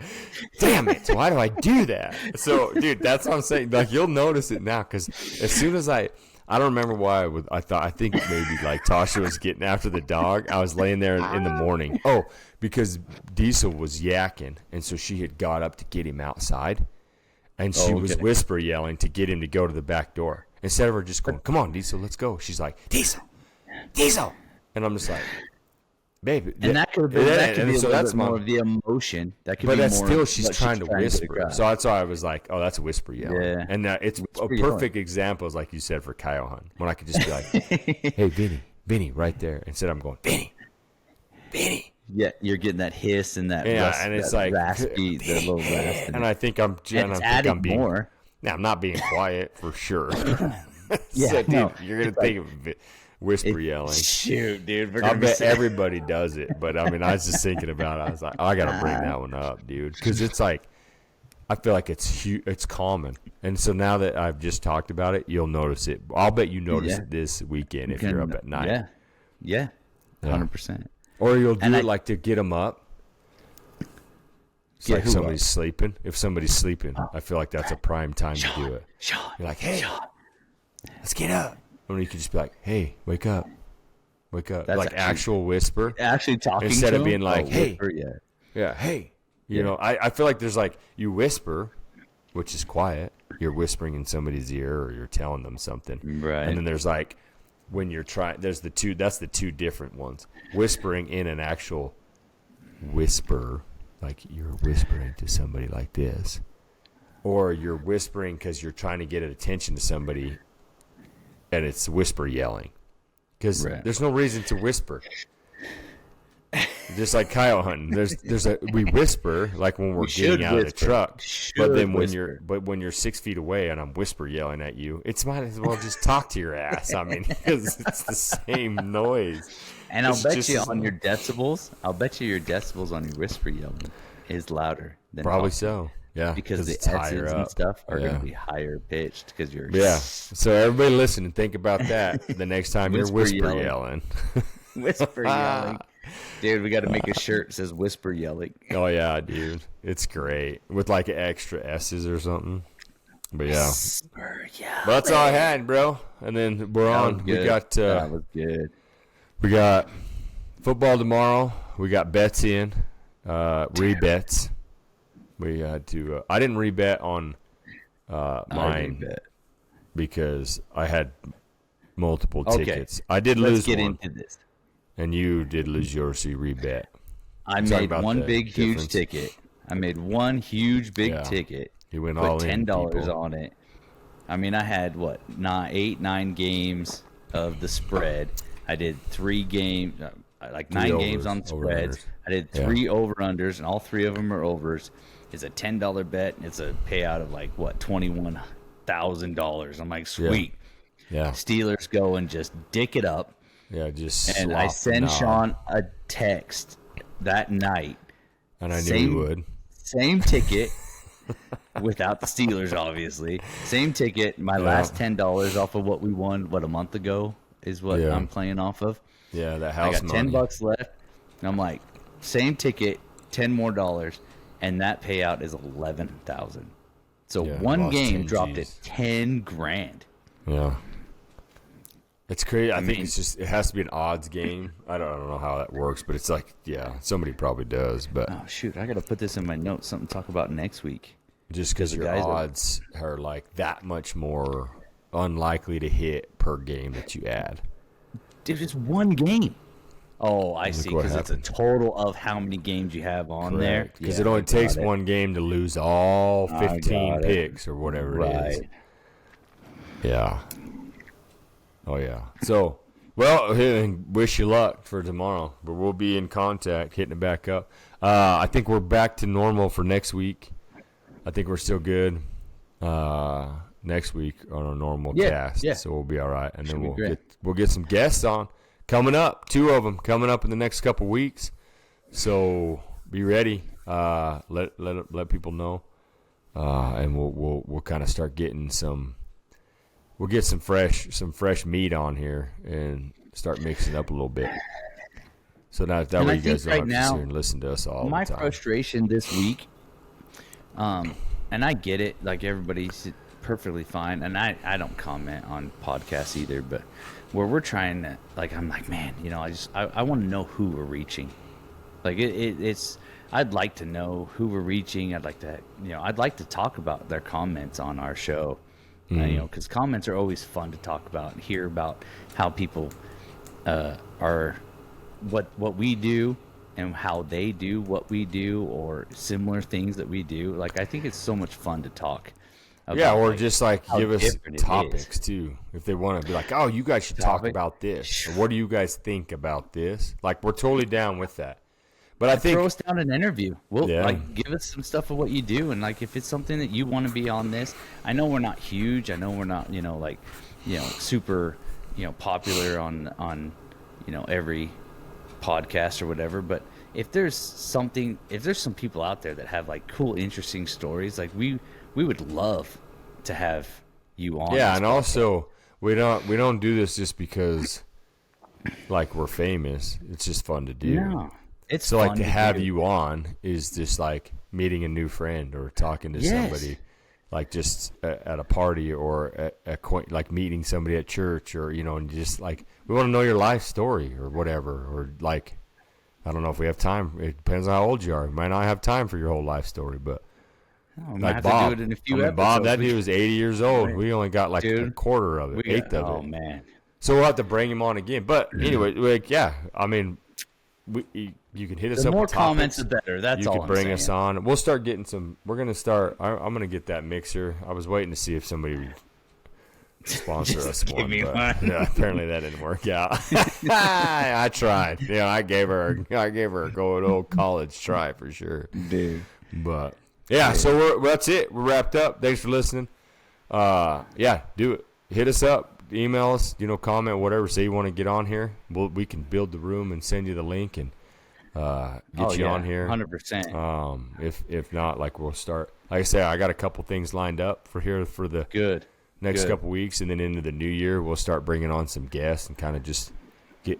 damn it, why do I do that? So, dude, that's what I'm saying. Like, you'll notice it now, because as soon as I don't remember why I think maybe like Tasha was getting after the dog. I was laying there in the morning. Oh, because Diesel was yakking, and so she had got up to get him outside, and she was whisper yelling to get him to go to the back door. Instead of her just going, come on, Diesel, let's go. She's like, Diesel. And I'm just like, baby. And that could be a little bit more of the emotion. That could be more. But that's still, she's trying to whisper. So that's why I was like, oh, that's a whisper yelling. Yeah. And it's a perfect example, like you said, for coyote hunt. When I could just be like, hey, Vinny, right there. Instead I'm going, Vinny. Yeah, you're getting that hiss and that and it's like raspy, the little rasp. And I think I'm being more. Now, I'm not being quiet for sure. Yeah, so, dude, you're going to think of it. Whisper yelling. Shoot, dude. I bet everybody does it. But, I mean, I was just thinking about it. I was like, I got to bring that one up, dude. Because it's like, I feel like it's common. And so now that I've just talked about it, you'll notice it. I'll bet you notice it this weekend if you're up at night. Yeah. 100%. Or you'll do it like to get them up. It's like somebody's sleeping. If somebody's sleeping, I feel like that's a prime time to do it. You're like, hey, let's get up. Or you could just be like, hey, wake up. That's like actual whisper. Actually talking instead to of being like, hey. Whisper, yeah, hey, You know, I feel like there's like you whisper, which is quiet. You're whispering in somebody's ear or you're telling them something. Right. And then there's like when you're trying, that's the two different ones. Whispering in an actual whisper, like you're whispering to somebody like this. Or you're whispering because you're trying to get attention to somebody and it's whisper yelling. Because there's no reason to whisper. Just like coyote hunting, we whisper like when we're getting out of the truck. But then when you're 6 feet away and I'm whisper yelling at you, it's might as well just talk to your ass. I mean, because it's the same noise. And I'll bet you on your decibels. I'll bet you your decibels on your whisper yelling is louder than probably talking. so. Yeah, because the S's and stuff are going to be higher pitched because you're. Yeah. So everybody listen and think about that the next time you're whisper yelling. Whisper yelling. Dude, we got to make a shirt that says whisper yelling. Oh, yeah, dude. It's great. With like extra S's or something. But yeah. Whisper yelling. Well, that's all I had, bro. And then we're on. We got. That was good. We got football tomorrow. We got bets in. Rebets. We had to. I didn't rebet on mine because I had multiple tickets. I did lose one. Let's get into this. And you did lose yours, so you rebet. I made one big, huge ticket. I made one huge, big ticket. You went all in. Put $10 on it. I mean, I had, 9 games of the spread. I did 3 games, like 9 games on spreads. I did 3 over-unders, and all 3 of them are overs. It's a $10 bet. It's a payout of, $21,000. I'm like, sweet. Yeah. Steelers go and just dick it up. Yeah, just and I sent Sean a text that night. And I knew you would. Same ticket, without the Steelers, obviously. Same ticket. My last $10 off of what we won, a month ago, is what I'm playing off of. Yeah, that house money. I got $10 left. And I'm like, same ticket, $10 more, and that payout is $11,000. So one game dropped it $10,000. Yeah. It's crazy. I think it has to be an odds game. I don't know how that works, but it's like, somebody probably does. But oh shoot, I got to put this in my notes. Something to talk about next week. Just because your odds are like that much more unlikely to hit per game that you add. Dude, it's one game. Oh, I see. Because it's a total of how many games you have on there. Because it only takes one game to lose all 15 picks or whatever it is. Yeah. Oh, yeah. So, well, wish you luck for tomorrow. But we'll be in contact, hitting it back up. I think we're back to normal for next week. I think we're still good next week on a normal cast. Yeah. So we'll be all right. And then we'll get some guests on coming up. 2 of them coming up in the next couple weeks. So be ready. Let people know. And we'll kind of start getting some. We'll get some fresh meat on here and start mixing up a little bit. So that way you guys don't have to sit here and listen to us all the time. My frustration this week, and I get it, like everybody's perfectly fine, and I don't comment on podcasts either, but where we're trying to, I'm like, man, I want to know who we're reaching. Like it's I'd like to know who we're reaching. I'd like to talk about their comments on our show. Because comments are always fun to talk about and hear about how people are, what we do and how they do what we do or similar things that we do. Like, I think it's so much fun to talk about. Yeah, or just give us topics too. If they want to be like, oh, you guys should talk about this. Or what do you guys think about this? Like, we're totally down with that. But I think throw us down an interview. We'll give us some stuff of what you do, and if it's something that you want to be on this. I know we're not huge. I know we're not super popular on every podcast or whatever. But if there's some people out there that have cool, interesting stories, we would love to have you on. Yeah, and also we don't do this just because we're famous. It's just fun to do. Yeah. It's so to have you on is just meeting a new friend or talking to somebody, just at a party or meeting somebody at church or and just we want to know your life story or whatever or I don't know if we have time. It depends on how old you are. You might not have time for your whole life story, but like Bob, to do it in a few episodes. Bob, that dude was 80 years old. We only got like a quarter of it, eighth of it. Oh man! So we'll have to bring him on again. But anyway, like, yeah, I mean, you can hit us up. The more with comments, the better. That's all. You can bring us on. We'll start getting some. We're gonna start. I'm gonna get that mixer. I was waiting to see if somebody would sponsor us one. But, yeah, apparently that didn't work out. I tried. Yeah, I gave her a good old college try for sure, dude. But yeah, so that's it. We're wrapped up. Thanks for listening. Yeah, do it. Hit us up. Email us. Comment whatever. Say you want to get on here. We can build the room and send you the link and get you on here. 100%. If not, like we'll start. Like I say, I got a couple things lined up for the next couple weeks, and then into the new year, we'll start bringing on some guests and kind of just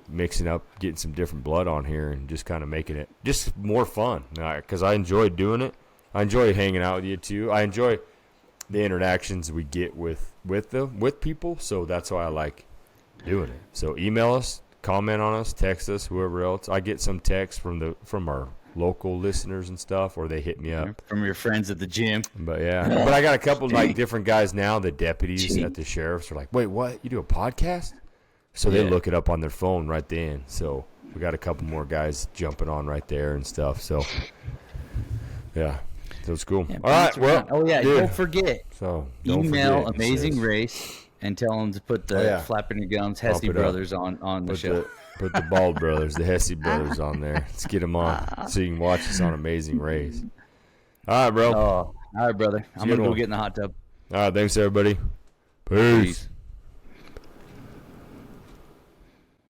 mixing up, getting some different blood on here, and just kind of making it just more fun. Because I enjoy doing it. I enjoy hanging out with you too. I enjoy the interactions we get with people. So that's why I like doing it. So email us, comment on us, text us, whoever else. I get some texts from our local listeners and stuff, or they hit me up from your friends at the gym. But but I got a couple like different guys now. The deputies at the sheriff's are like, "Wait, what? You do a podcast?" So they look it up on their phone right then. So we got a couple more guys jumping on right there and stuff. So yeah, so it's cool. All right, well, dude, don't forget. So email Amazing Race and tell them to put the flapping your gums Hessey Brothers on the show. Put the Bald Brothers, the Hessey Brothers on there. Let's get them on so you can watch us on Amazing Race. All right, bro. All right, brother. I'm going to go get in the hot tub. All right, thanks, everybody. Peace.